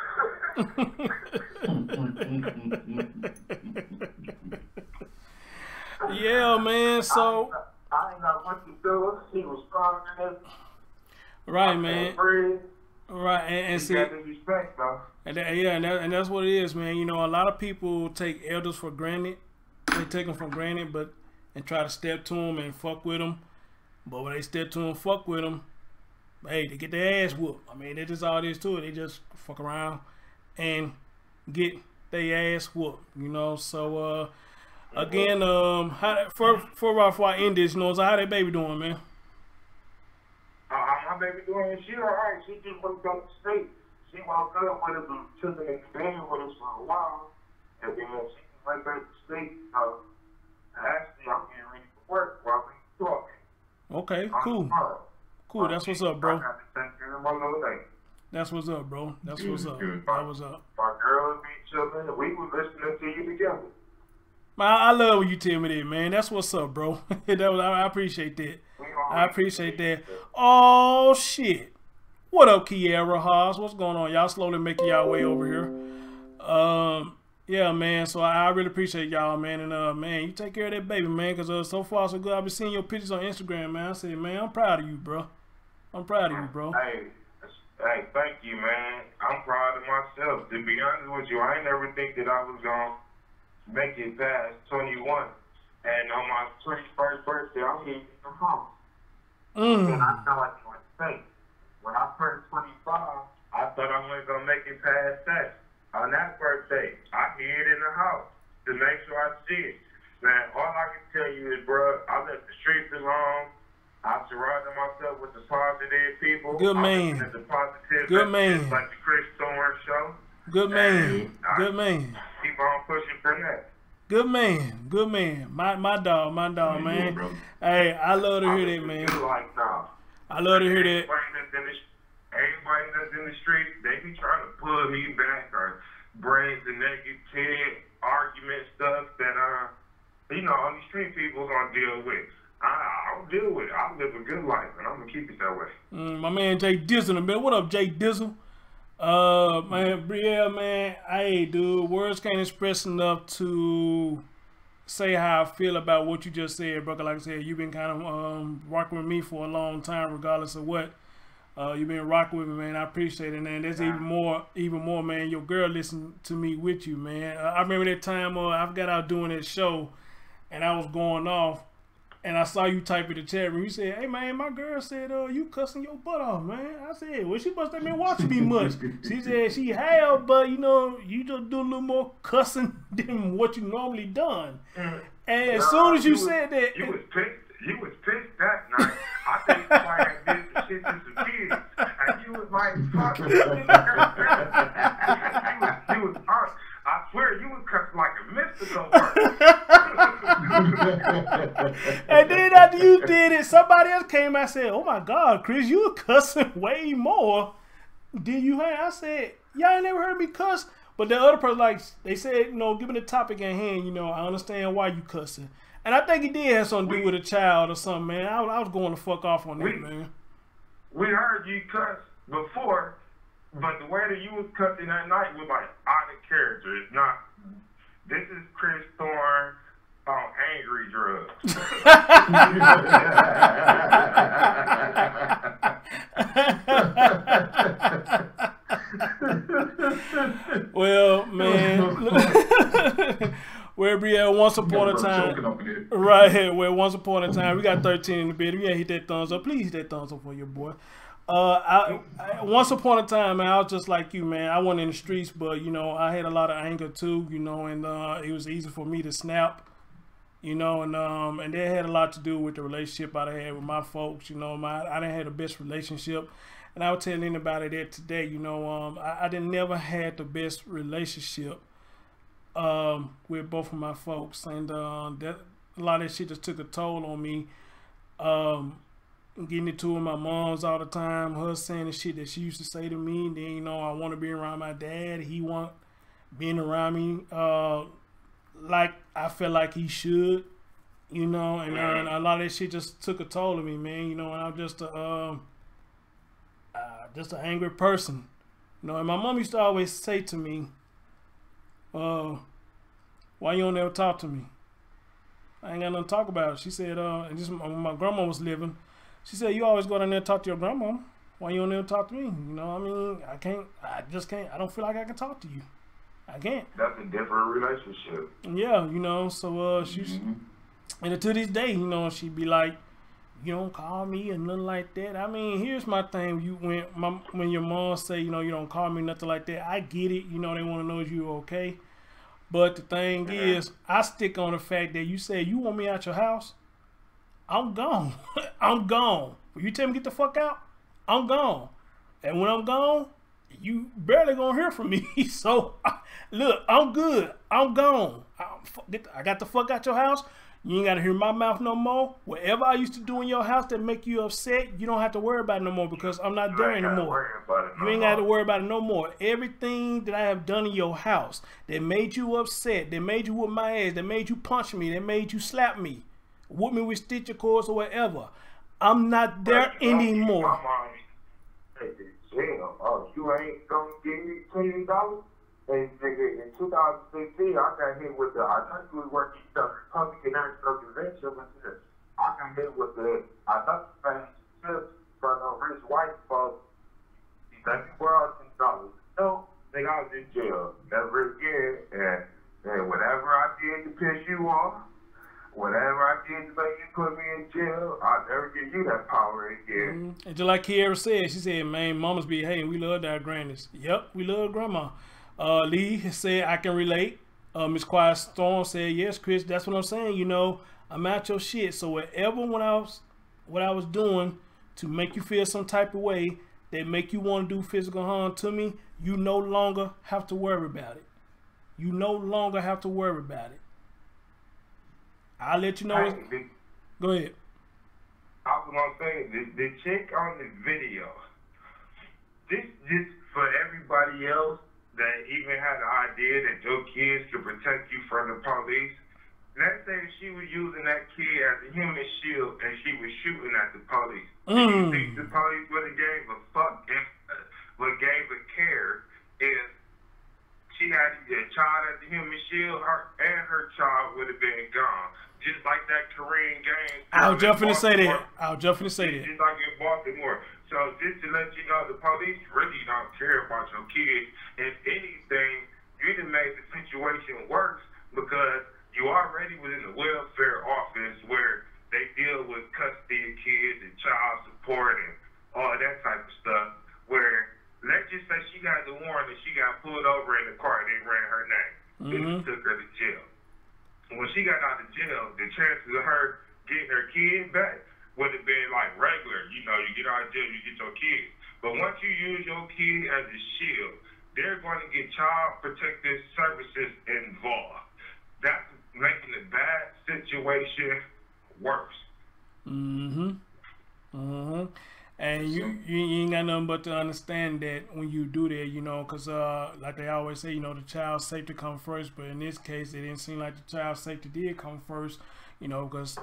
Yeah, man. So I didn't know what to do. He was stronger than me. Right, man. Breathe. Right, and see, respect, though. and that's what it is, man. You know, a lot of people take elders for granted. They take them for granted, and try to step to them and fuck with them. But when they step to them, fuck with them, hey, they get their ass whooped. I mean, that's just all there is to it. They just fuck around and get their ass whooped. You know, so again, before I end this, you know, so how that baby doing, man? My baby doing, she alright. She just went to the state. She walked up with us, took an exam with us for a while, and then she went back to the state. Actually, I'm getting ready for work while we talking. Okay, cool. Cool, that's what's up, bro. I got to take care of my little lady. That's what's up, bro. That's what's up. That was up. My girl and me chilling, we were listening to you together. Man, I love when you tell me that, man. That's what's up, bro. I appreciate that. I appreciate that. Oh, shit. What up, Kiara Haas? What's going on? Y'all slowly making y'all way over here. Yeah, man. So I really appreciate y'all, man. And, man, you take care of that baby, man, because so far so good. I've been seeing your pictures on Instagram, man. I said, man, I'm proud of you, bro. I'm proud of you, bro. Hey, thank you, man. I'm proud of myself. To be honest with you, I ain't never think that I was going to make it past 21. And on my 21st birthday, I'm getting from home. And I felt like it was fake. When I turned 25, I thought I wasn't gonna make it past that. On that birthday, I hid in the house to make sure I see it. Man, all I can tell you is, bro, I left the streets alone. I surrounded myself with the positive people. Good man. I the positive Good man. like the Chris Thorne show. Good man. Good man. Keep on pushing from that. Good man. Good man. My dog, man. Bro. Hey, I love to hear that, man. like, nah. I love to hear that. Everybody that's in the street, they be trying to pull me back or bring the negative argument stuff that all these street people gonna deal with. I don't deal with it. I live a good life, and I'm gonna keep it that way. My man Jay Dizzle, man. What up, Jay Dizzle? Man, Brielle, man. Hey, dude, words can't express enough to say how I feel about what you just said, brother. Like I said, you've been kind of rocking with me for a long time, regardless of what. You've been rocking with me, man. I appreciate it, man. There's even more, man. Your girl listened to me with you, man. I remember that time I got out doing that show, and I was going off, and I saw you type in the chat room. You said, "Hey, man, my girl said, you cussing your butt off, man." I said, "Well, she must have been watching me much." She said, "She have, but you just do a little more cussing than what you normally done." And as soon as you said that, you was pissed that night. I think somebody had did some shit to some kids, and you was like, "Fuck." You was I swear you was cussing like a mystical person. And then after you did it, somebody else came and said, "Oh my God, Chris, you were cussing way more than you had." I said, "Y'all ain't never heard me cuss." But the other person, like, they said, given the topic at hand, I understand why you cussing. And I think it did have something to do with a child or something, man. I was going to fuck off on that, man. We heard you cuss before, but the way that you was cussing that night was like out of character. It's not. This is Chris Thorne on angry drugs. Well, man. Where Brielle, once upon a time, right here, where once upon a time, we got 13 in the bed. Yeah, hit that thumbs up. Please hit that thumbs up for your boy. Once upon a time, man, I was just like you, man. I wasn't in the streets, but, I had a lot of anger too, and it was easy for me to snap, and that had a lot to do with the relationship I had with my folks, I didn't have the best relationship. And I was telling anybody that today, I didn't never had the best relationship with both of my folks, and that a lot of that shit just took a toll on me. Getting into with my mom's all the time, her saying the shit that she used to say to me. And then I want to be around my dad. He want being around me like I felt like he should, and a lot of that shit just took a toll on me, man. And I'm just an angry person, And my mom used to always say to me, "Why you don't ever talk to me?" I ain't got nothing to talk about. She said, and this when my grandma was living, she said, "You always go down there and talk to your grandma. Why you don't ever talk to me?" I just can't. I don't feel like I can talk to you. I can't. That's a different relationship. Yeah, so she's, and to this day, she'd be like, "You don't call me or nothing like that." I mean, here's my thing. When your mom say, you don't call me, nothing like that, I get it. They want to know if you're okay. But the thing is, I stick on the fact that you say you want me out your house, I'm gone. I'm gone. When you tell me get the fuck out, I'm gone. And when I'm gone, you barely gonna hear from me. So, look, I'm good. I'm gone. I got the fuck out your house. You ain't got to hear my mouth no more. Whatever I used to do in your house that make you upset, you don't have to worry about it no more because I'm not there anymore. You ain't got to worry about it no more. Everything that I have done in your house that made you upset, that made you whoop my ass, that made you punch me, that made you slap me, whoop me with stitcher cords or whatever, I'm not there anymore. You ain't gonna give me $20? And in 2016, I got hit with I know you was working the Republican National Convention, but I got hit with another famous tip from rich white folks. He said, $12. No, nigga, I was in jail. Never again. And whatever I did to piss you off, whatever I did to make you put me in jail, I'll never give you that power again. And just like Kiara said, she said, man, mamas be hating. We love our grannies. Yep, we love grandma. Lee said, I can relate. Miss Quiet Storm said, yes, Chris, that's what I'm saying. You know, I'm out your shit. So whatever what I was doing to make you feel some type of way that make you want to do physical harm to me, you no longer have to worry about it. You no longer have to worry about it. I'll let you know. Go ahead. I was gonna say the chick on the video. This for everybody else that even had the idea that your kids could protect you from the police. Let's say she was using that kid as a human shield and she was shooting at the police. Do you think the police would have gave a fuck would gave a care if she had a child as a human shield, her child would have been gone. Just like that Korean game. I'll definitely say that. Just like in Baltimore. So just to let you know, the police really don't care about your kids. If anything, you done made the situation worse because you already was in the welfare office where they deal with custody of kids and child support and all that type of stuff. Where let's just say she got the warrant and she got pulled over in the car and they ran her name. Then took her to jail. When she got out of jail, the chances of her getting her kid back would have been like regular. You know, you get out of jail, you get your kid. But once you use your kid as a shield, they're going to get child protective services involved. That's making the bad situation worse. And you ain't got nothing but to understand that when you do that, you know, because like they always say, you know, the child's safety come first. But in this case, it didn't seem like the child's safety did come first, you know, because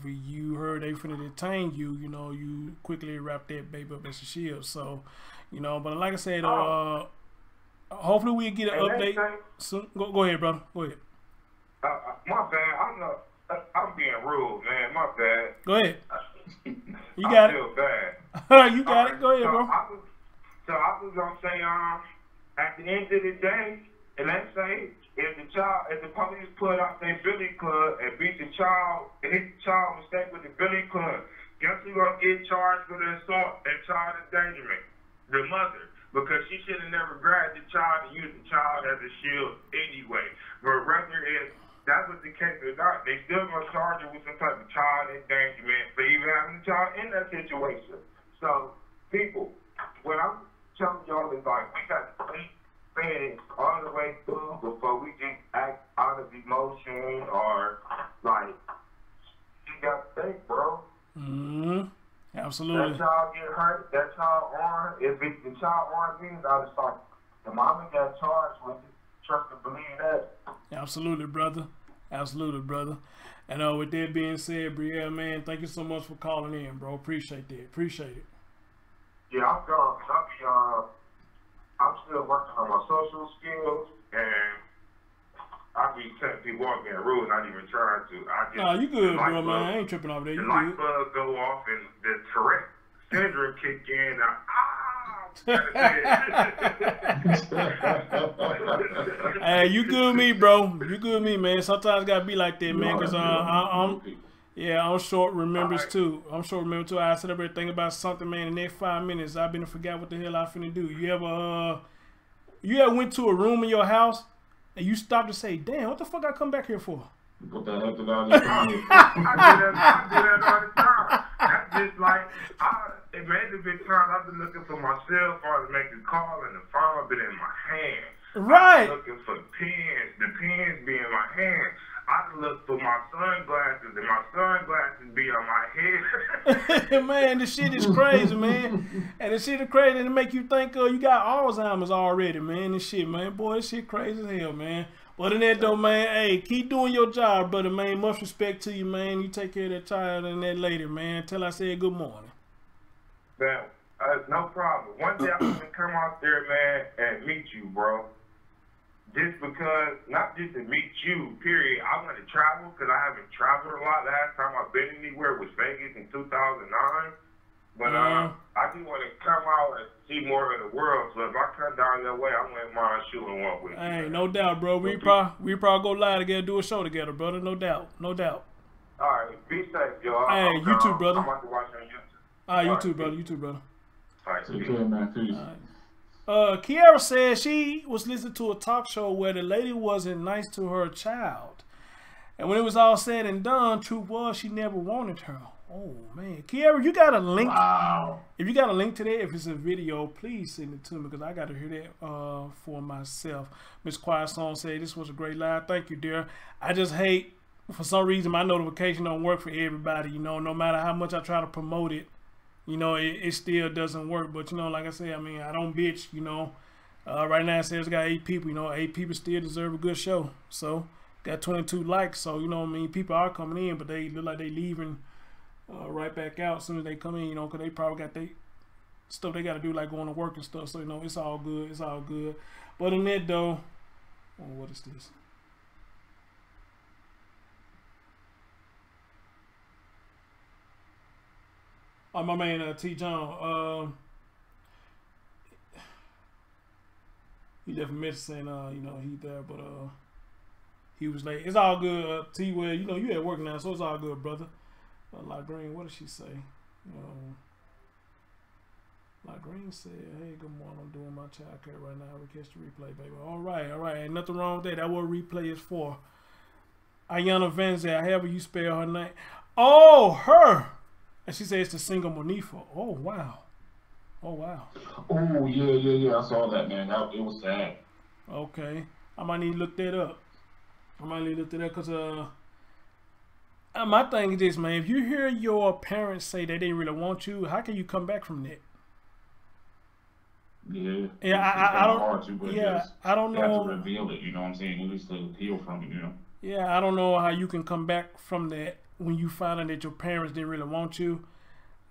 you heard they finna detain you, you know, you quickly wrap that baby up as a shield. So, you know, but like I said, hopefully we get an update soon. Go ahead, brother. Go ahead. My bad. I'm being rude, man. My bad. Go ahead. You got it. I feel bad. You got it. Go ahead, bro. I was gonna say, at the end of the day, and let's say if the police put out their billy club and beat the child and hit the child mistake with the billy club, guess who's gonna get charged for the assault and child endangerment? The mother, because she should have never grabbed the child and used the child as a shield anyway. But whether if that's what the case is not, they still gonna charge her with some type of child endangerment for even having a child in that situation. So, people, what I'm telling y'all is like, we got to think things all the way through before we just act out of emotion or like, you got to think, bro. Absolutely. That child get hurt, that child armed, if the child armed means I was like, the mama got charged with it. Trust and believe that. Absolutely, brother. Absolutely, brother. And with that being said, Brielle, man, thank you so much for calling in, bro. Appreciate that. Appreciate it. Yeah, I'm gone. I'm still working on my social skills, And I be telling people I'm being rude, not even trying to. Nah, you good, bro, man. I ain't tripping over there. The You light good. bulb go off and the Tourette syndrome kick in. Hey, you good with me, bro. You good with me, man. Sometimes gotta be like that, man, because I'm short remembrance too. I'm short remembrance too. I sit up there thinking about something, man. In the next 5 minutes, I've been to forget what the hell I finna do. You ever went to a room in your house and you stopped to say, damn, what the fuck I come back here for? What the heck did I I do that all the time. That's just like, it may have been times I've been looking for my cell phone to make a call and the phone been in my hand. Right. I'm looking for pens, the pens be in my hand. I look for my sunglasses and my sunglasses be on my head. Man, this shit is crazy, man. And this shit is crazy to make you think you got Alzheimer's already, man. This shit, man. Boy, this shit crazy as hell, man. But in that though, man, hey, keep doing your job, brother, man. Much respect to you, man. You take care of that child and that lady, man. Tell I said good morning. Man, no problem. One day I'm gonna come out there, man, and meet you, bro. Just because, not just to meet you, period. I want to travel because I haven't traveled a lot. Last time I've been anywhere was Vegas in 2009. But I do want to come out and see more of the world. So if I come down that way, I wouldn't mind shooting one with you. Hey, no doubt, bro. We probably go live together, do a show together, brother. No doubt. No doubt. All right, be safe, y'all. Hey, you too, brother. I'm about to watch on YouTube. You too, brother. You too, brother. All right, Take care, man. Peace. Kiara said she was listening to a talk show where the lady wasn't nice to her child. And when it was all said and done, truth was she never wanted her. Oh, man. Kiara, you got a link? Wow. If you got a link to that, if it's a video, please send it to me because I got to hear that for myself. Miss Quiet Song said this was a great live. Thank you, dear. I just hate, for some reason, my notification don't work for everybody. You know, no matter how much I try to promote it, you know, it still doesn't work. But, you know, like I said, I mean, I don't bitch, you know. Right now it says it's got 8 people. You know, 8 people still deserve a good show. So, got 22 likes. So, you know what I mean? People are coming in, but they look like they leaving right back out as soon as they come in, you know, because they probably got they stuff they got to do, like going to work and stuff. So, you know, it's all good. It's all good. But in that, though, oh, what is this? Oh, my man T. John, he left a message saying, you know, he there, but he was late. It's all good, T. Well, you know, you at work now, so it's all good, brother. La Green, what did she say? La Green said, "Hey, good morning. I'm doing my child care right now. We catch the replay, baby." All right, ain't nothing wrong with that. That's what replay is for. Ayana Vanzay, however you spell her name. Oh, her. And she says it's the single Monifa. Oh, wow. Oh, wow. Oh, yeah. I saw that, man. It was sad. Okay. I might need to look that up. Because my thing is this, man. If you hear your parents say that they didn't really want you, how can you come back from that? Yeah. Yeah, I don't. Hard to, but I don't know. You have to reveal it. You know what I'm saying? At least to heal from it. You know. Yeah, I don't know how you can come back from that when you find out that your parents didn't really want you.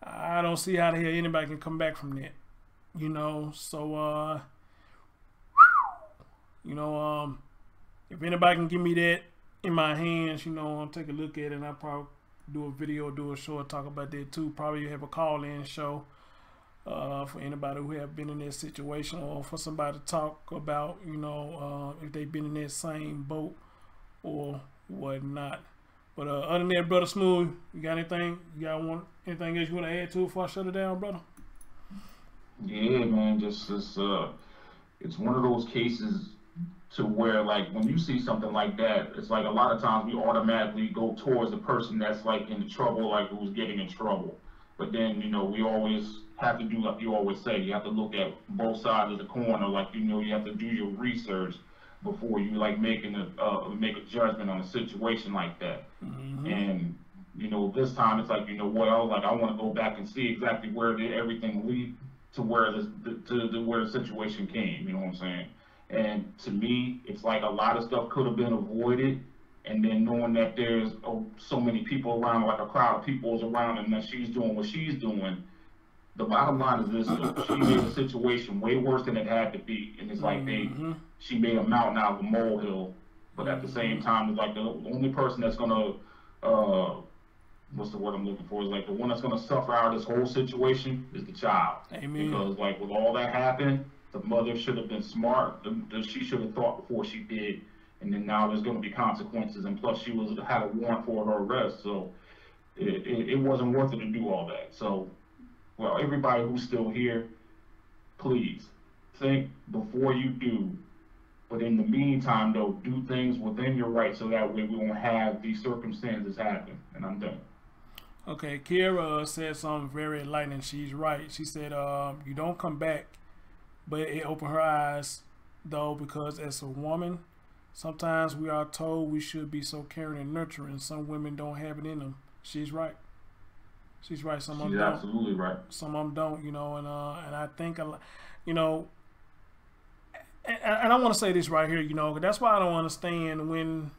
I don't see how the hell anybody can come back from that. You know. So you know, if anybody can give me that in my hands, you know, I'll take a look at it, and I'll probably do a video, do a show, talk about that too. Probably have a call-in show for anybody who have been in that situation, or for somebody to talk about, you know, if they've been in that same boat or whatnot. But other than that, brother Smooth, you got anything? Anything else you want to add to it before I shut it down, brother? Yeah, man. Just it's one of those cases to where, like, when you see something like that, it's like a lot of times we automatically go towards the person that's like in trouble, like who's getting in trouble. But then, you know, we always have to do, like you always say, you have to look at both sides of the coin, or, like, you know, you have to do your research before you, like, make a judgment on a situation like that. Mm-hmm. And, you know, this time it's like, you know what, I was like, I want to go back and see exactly where did everything lead to where where the situation came. You know what I'm saying? And to me, it's like a lot of stuff could have been avoided. And then knowing that there's so many people around, like a crowd of people is around, and that she's doing what she's doing, the bottom line is this: she made the situation way worse than it had to be. And it's like she made a mountain out of a molehill. But at the same time, it's like the only person that's gonna what's the word I'm looking for? Is like the one that's gonna suffer out of this whole situation is the child. Amen. Because, like, with all that happened, the mother should have been smart. She should have thought before she did. And then now there's going to be consequences, and plus she had a warrant for her arrest, so it wasn't worth it to do all that. So, well, everybody who's still here, please think before you do. But in the meantime, though, do things within your rights, so that way we won't have these circumstances happen. And I'm done. Okay, Kira said something very enlightening. She's right. She said, you don't come back, but it opened her eyes, though, because as a woman, sometimes we are told we should be so caring and nurturing. Some women don't have it in them. She's right. She's right. Some of them don't. Absolutely right. Some of them don't, you know, and I think, you know, and I want to say this right here, you know, that's why I don't understand when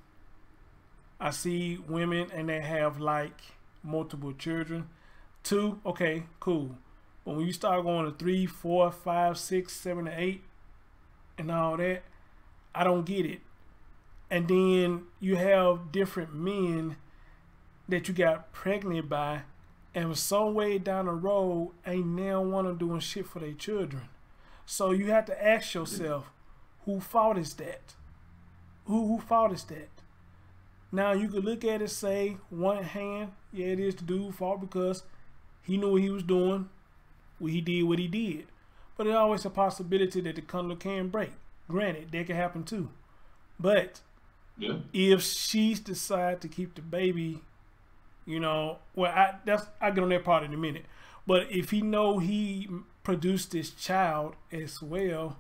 I see women and they have like multiple children. 2, okay, cool. But when you start going to 3, 4, 5, 6, 7, 8 and all that, I don't get it. And then you have different men that you got pregnant by, and some way down the road ain't now want to doing shit for their children. So you have to ask yourself, who fault is that? Who fault is that? Now you could look at it, say one hand, yeah, it is the dude's fault because he knew what he was doing when he did what he did. But there's always a possibility that the condom can break. Granted, that can happen too. But if she's decide to keep the baby, you know, well, I get on that part in a minute. But if he know he produced this child as well,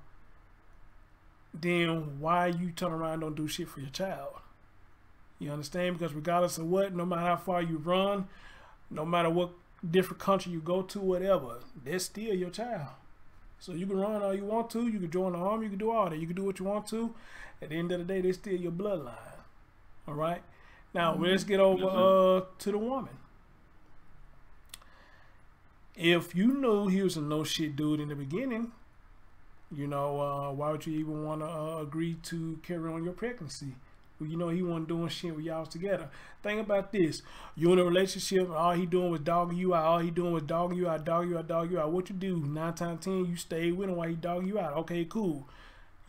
then why you turn around and don't do shit for your child? You understand? Because regardless of what, no matter how far you run, no matter what different country you go to, whatever, that's still your child. So you can run all you want to, you can join the army, you can do all that, you can do what you want to. At the end of the day, they're still your bloodline. All right? Now, let's get over to the woman. If you knew he was a no shit dude in the beginning, you know, why would you even want to agree to carry on your pregnancy? Well, you know he wasn't doing shit with y'all together. Think about this. You in a relationship, and all he doing was dogging you out. All he doing was dogging you out, dogging you out, dogging you out. What you do? 9 times 10, you stay with him while he dogging you out. Okay, cool.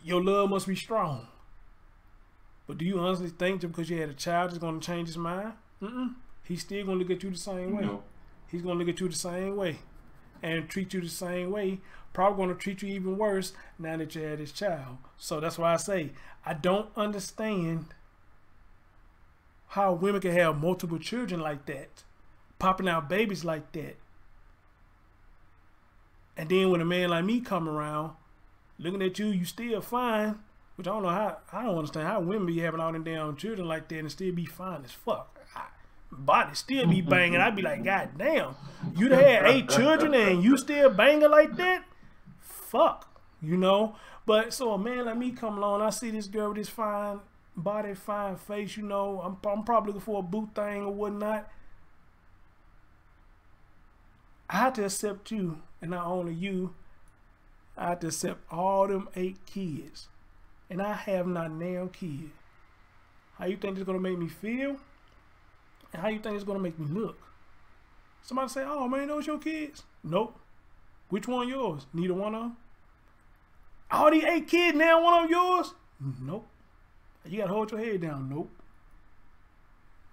Your love must be strong. But do you honestly think just because you had a child is going to change his mind? He's still going to look at you the same way. No. He's going to look at you the same way and treat you the same way. Probably going to treat you even worse now that you had this child. So that's why I say I don't understand how women can have multiple children like that, popping out babies like that. And then when a man like me come around, looking at you, you still fine. Which I don't know how, I don't understand how women be having all them damn children like that and still be fine as fuck. Body still be banging. I'd be like, God damn, you done had 8 children and you still banging like that? Fuck, you know? But so a man like me come along, I see this girl with this fine body, fine face, you know, I'm probably looking for a boot thing or whatnot. I had to accept you, and not only you, I had to accept all them 8 kids. And I have not a damn kid. How you think it's gonna make me feel? And how you think it's gonna make me look? Somebody say, oh man, those your kids? Nope. Which one yours? Neither one of them. All these 8 kids, now one of them yours? Nope. You gotta hold your head down. Nope.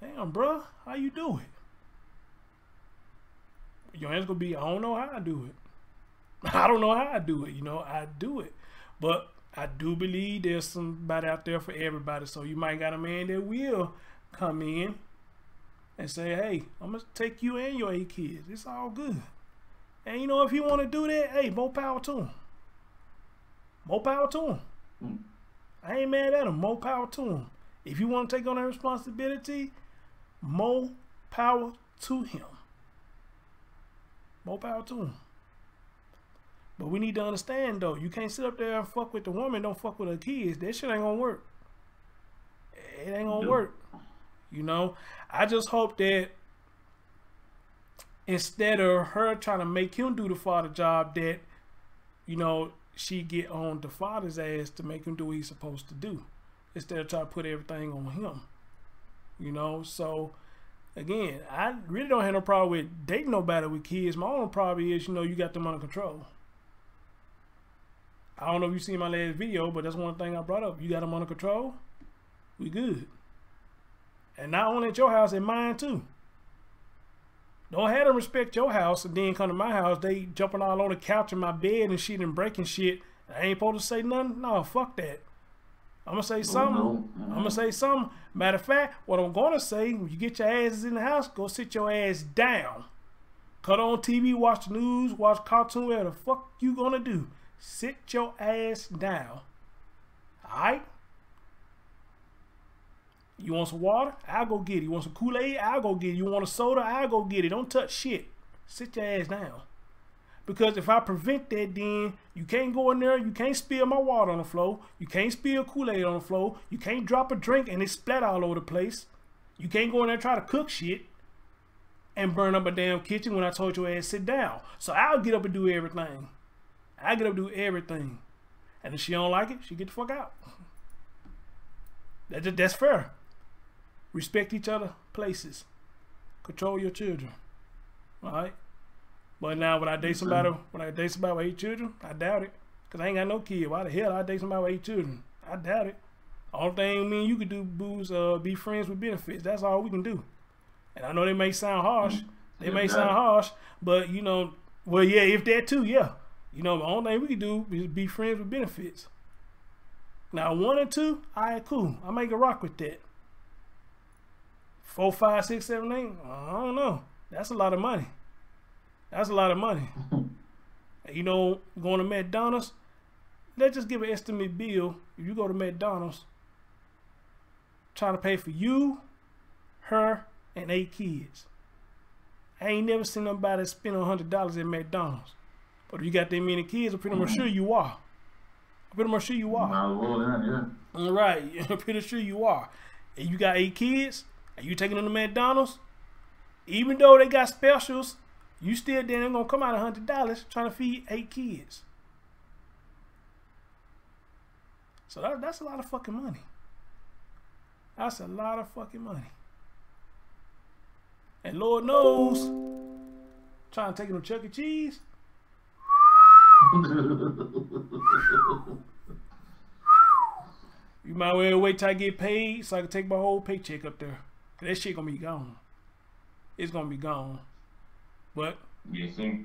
Damn, bruh, how you do it? Your answer gonna be, I don't know how I do it. I don't know how I do it. You know, I do it. But I do believe there's somebody out there for everybody. So you might got a man that will come in and say, hey, I'm going to take you and your 8 kids. It's all good. And you know, if you want to do that, hey, more power to him. More power to him. I ain't mad at him. More power to him. If you want to take on that responsibility, more power to him. More power to him. But we need to understand though, you can't sit up there and fuck with the woman, don't fuck with her kids. That shit ain't gonna work. It ain't gonna work. You know, I just hope that instead of her trying to make him do the father job, that, you know, she get on the father's ass to make him do what he's supposed to do, instead of trying to put everything on him. You know, so again, I really don't have no problem with dating nobody with kids. My only problem is, you know, you got them under control. I don't know if you seen my last video, but that's one thing I brought up. You got them under control, we good. And not only at your house, at mine too. Don't have them respect your house and then come to my house, they jumping all on the couch in my bed and shit and breaking shit. I ain't supposed to say nothing? No, fuck that. I'm gonna say something. I'm gonna say something. Matter of fact, what I'm gonna say, when you get your asses in the house, go sit your ass down. Cut on TV, watch the news, watch cartoon, whatever the fuck you gonna do. Sit your ass down. Alright? You want some water? I'll go get it. You want some Kool-Aid? I'll go get it. You want a soda? I'll go get it. Don't touch shit. Sit your ass down. Because if I prevent that, then you can't go in there, you can't spill my water on the floor, you can't spill Kool-Aid on the floor, you can't drop a drink and it splat all over the place. You can't go in there and try to cook shit and burn up a damn kitchen when I told your ass sit down. So I'll get up and do everything. I get up and do everything. And if she don't like it, she get the fuck out. That's fair. Respect each other places. Control your children. Alright? But now when I date somebody with 8 children, I doubt it. Cause I ain't got no kid. Why the hell I date somebody with 8 children? I doubt it. All thing me and you could do, booze, be friends with benefits. That's all we can do. And I know they may sound harsh. They may sound harsh, but you know, well, yeah, if that too, yeah. You know, the only thing we can do is be friends with benefits. Now, 1 and 2, all right, cool. I make a rock with that. 4, 5, 6, 7, 8. I don't know. That's a lot of money. That's a lot of money. You know, going to McDonald's, let's just give an estimate bill. If you go to McDonald's, trying to pay for you, her, and 8 kids. I ain't never seen nobody spend $100 at McDonald's. But if you got that many kids, I'm pretty much sure you are. I'm pretty much sure you are. Yeah. All right, I'm pretty sure you are. And you got 8 kids, and you taking them to McDonald's, even though they got specials, you still then ain't gonna come out $100 trying to feed 8 kids. So that's a lot of fucking money. That's a lot of fucking money. And Lord knows, trying to take them to Chuck E. Cheese. You might well wait till I get paid so I can take my whole paycheck up there. Cause that shit gonna be gone. It's gonna be gone. But you see?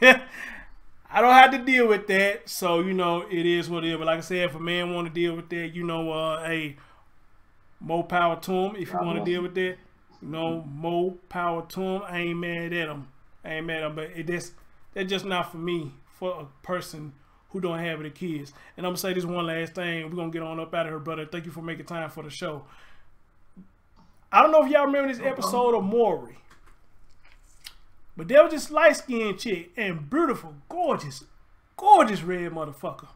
I don't have to deal with that. So, you know, it is what it is. But like I said, if a man want to deal with that, you know, hey, more power to him. If you want to deal with that, you know, more power to him. I ain't mad at him. I ain't mad at him. But that's just not for me, for a person who don't have any kids. And I'm going to say this one last thing. We're going to get on up out of here, brother. Thank you for making time for the show. I don't know if y'all remember this episode of Maury. But there was this light-skinned chick and beautiful, gorgeous, gorgeous red motherfucker.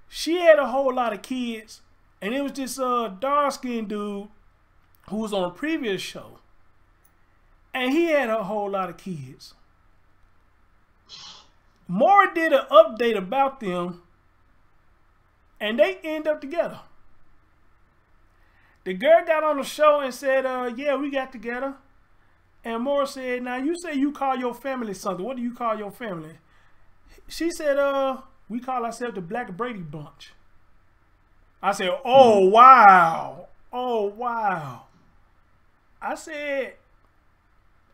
She had a whole lot of kids. And it was this dark-skinned dude who was on a previous show. And he had a whole lot of kids. Maury did an update about them. And they end up together. The girl got on the show and said, yeah, we got together. And Maury said, now you say you call your family something. What do you call your family? She said, we call ourselves the Black Brady Bunch. I said, oh, wow. Oh, wow. I said,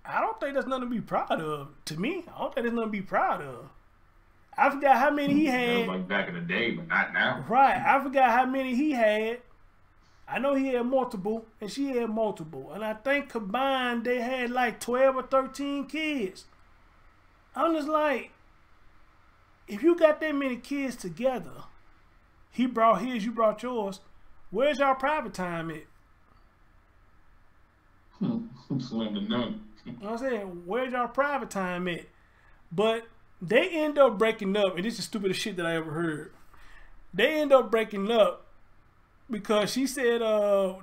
I don't think that's nothing to be proud of. To me, I don't think there's nothing to be proud of. I forgot how many he had. That was like back in the day, but not now. Right. I forgot how many he had. I know he had multiple, and she had multiple. And I think combined, they had like 12 or 13 kids. I'm just like, if you got that many kids together, he brought his, you brought yours, where's y'all private time at? Slim to none. You know what I'm saying? Where's y'all private time at? But they end up breaking up, and this is the stupidest shit that I ever heard. They end up breaking up because she said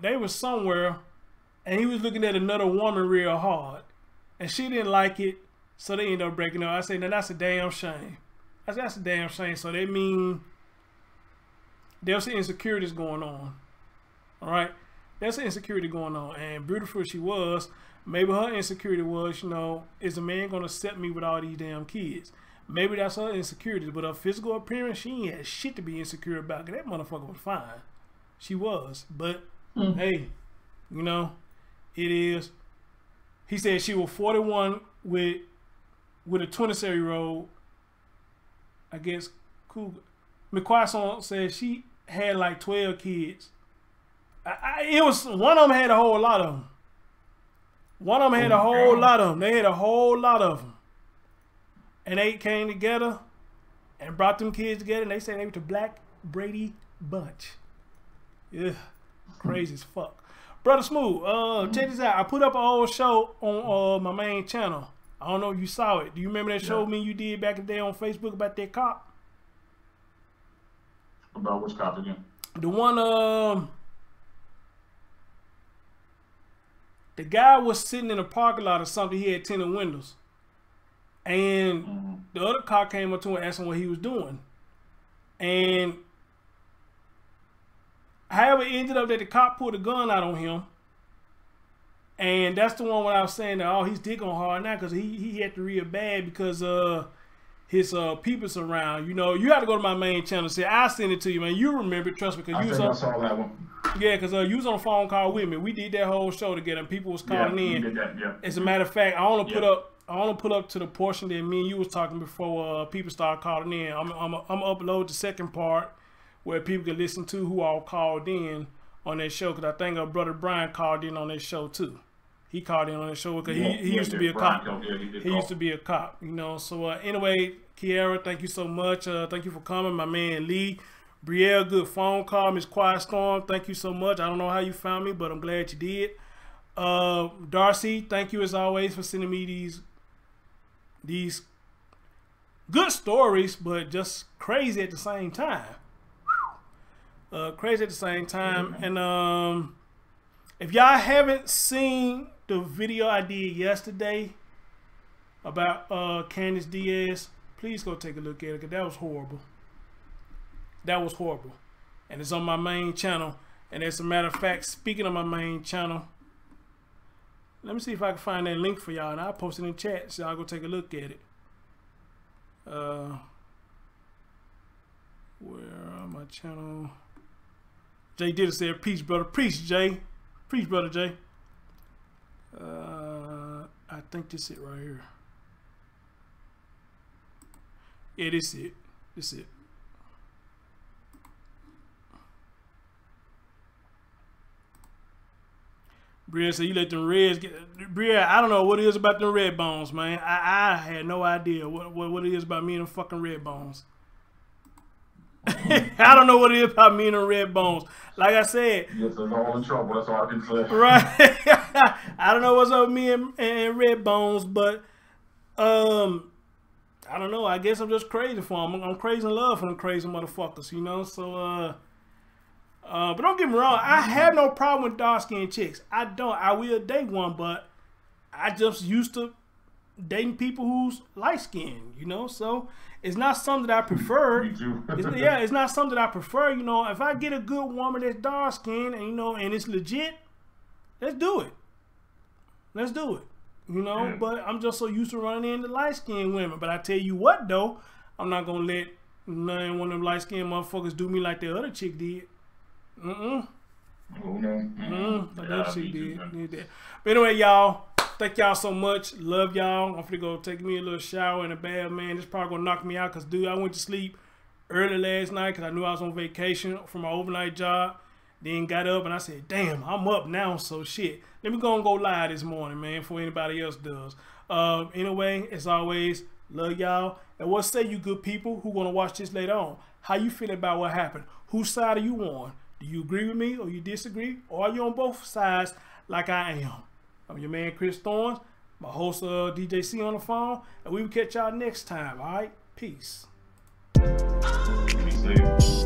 they was somewhere and he was looking at another woman real hard. And she didn't like it, so they ended up breaking up. I said, now that's a damn shame. I said, that's a damn shame. So they mean there's some insecurities going on. Alright? There's some insecurity going on. And beautiful she was, maybe her insecurity was, you know, is a man going to accept me with all these damn kids? Maybe that's her insecurity. But her physical appearance, she ain't had shit to be insecure about. Because that motherfucker was fine. She was. But, hey, you know, it is. He said she was 41 with a 27-year-old, I guess, cougar. McQuasson said she had like 12 kids. It was, one of them had a whole lot of them. One of them had a whole lot of them. They had a whole lot of them. And they came together and brought them kids together. And they said they were the Black Brady Bunch. Yeah, crazy as fuck. Brother Smooth, check this out. I put up an old show on my main channel. I don't know if you saw it. Do you remember that show me you did back in the day on Facebook about that cop? About which cop again? The one, the guy was sitting in a parking lot or something. He had tinted windows. And the other cop came up to him and asked him what he was doing. And however, it ended up that the cop pulled a gun out on him. And that's the one where I was saying that, oh, he's digging hard now because he had to real bad because his peoples around. You know, you have to go to my main channel. See, I send it to you, man. You remember it, trust me, because you was on. I saw that one. Yeah, because you was on a phone call with me. We did that whole show together, and people was calling in. We did that, yeah. As a matter of fact, I only put up to the portion that me and you was talking before people started calling in. I'm upload the second part where people can listen to who all called in on that show, because I think our brother Brian called in on that show too. He called in on that show because he used to be a cop. He used to be a cop, you know. So anyway, Kiara, thank you so much. Thank you for coming. My man Lee, Brielle, good phone call. Miss Quiet Storm, thank you so much. I don't know how you found me, but I'm glad you did. Darcy, thank you as always for sending me these good stories, but just crazy at the same time. Crazy at the same time. And if y'all haven't seen the video I did yesterday about Candace Diaz, please go take a look at it, because that was horrible. That was horrible. And it's on my main channel. And as a matter of fact, speaking of my main channel, let me see if I can find that link for y'all, and I'll post it in chat so y'all go take a look at it. Where on my channel? Jay did said, "Peace, brother. Peace, Jay. Peace, brother Jay." I think this it right here. Yeah, this it. This it. Bria said, "You let them Reds get." Bria, I don't know what it is about them red bones, man. I had no idea what it is about me and them fucking red bones. I don't know what it is about me and them red bones. Like I said, yes, they're all in trouble. That's all I can say. Right. I don't know what's up with me and red bones, but I don't know. I guess I'm just crazy for them. I'm crazy in love for them crazy motherfuckers, you know. So but don't get me wrong, I have no problem with dark-skinned chicks. I don't. I will date one, but I just used to dating people who's light-skinned, you know. So it's not something that I prefer. Me too. It's not something that I prefer, you know. If I get a good woman that's dark-skinned and, you know, and it's legit, let's do it. Let's do it, you know. Yeah. But I'm just so used to running into light-skinned women. But I tell you what, though, I'm not going to let none one of them light-skinned motherfuckers do me like the other chick did. Like that chick did. But anyway, y'all, thank y'all so much. Love y'all. I'm finna go take me a little shower and a bath, man. This probably gonna knock me out, because, dude, I went to sleep early last night because I knew I was on vacation from my overnight job. Then got up and I said, damn, I'm up now, so shit. Let me go and go live this morning, man, before anybody else does. Anyway, as always, love y'all. And what say you good people who gonna watch this later on? How you feel about what happened? Whose side are you on? Do you agree with me or you disagree? Or are you on both sides like I am? I'm your man, Chris Thorns, my host, DJ C on the phone, and we will catch y'all next time, all right? Peace. Peace.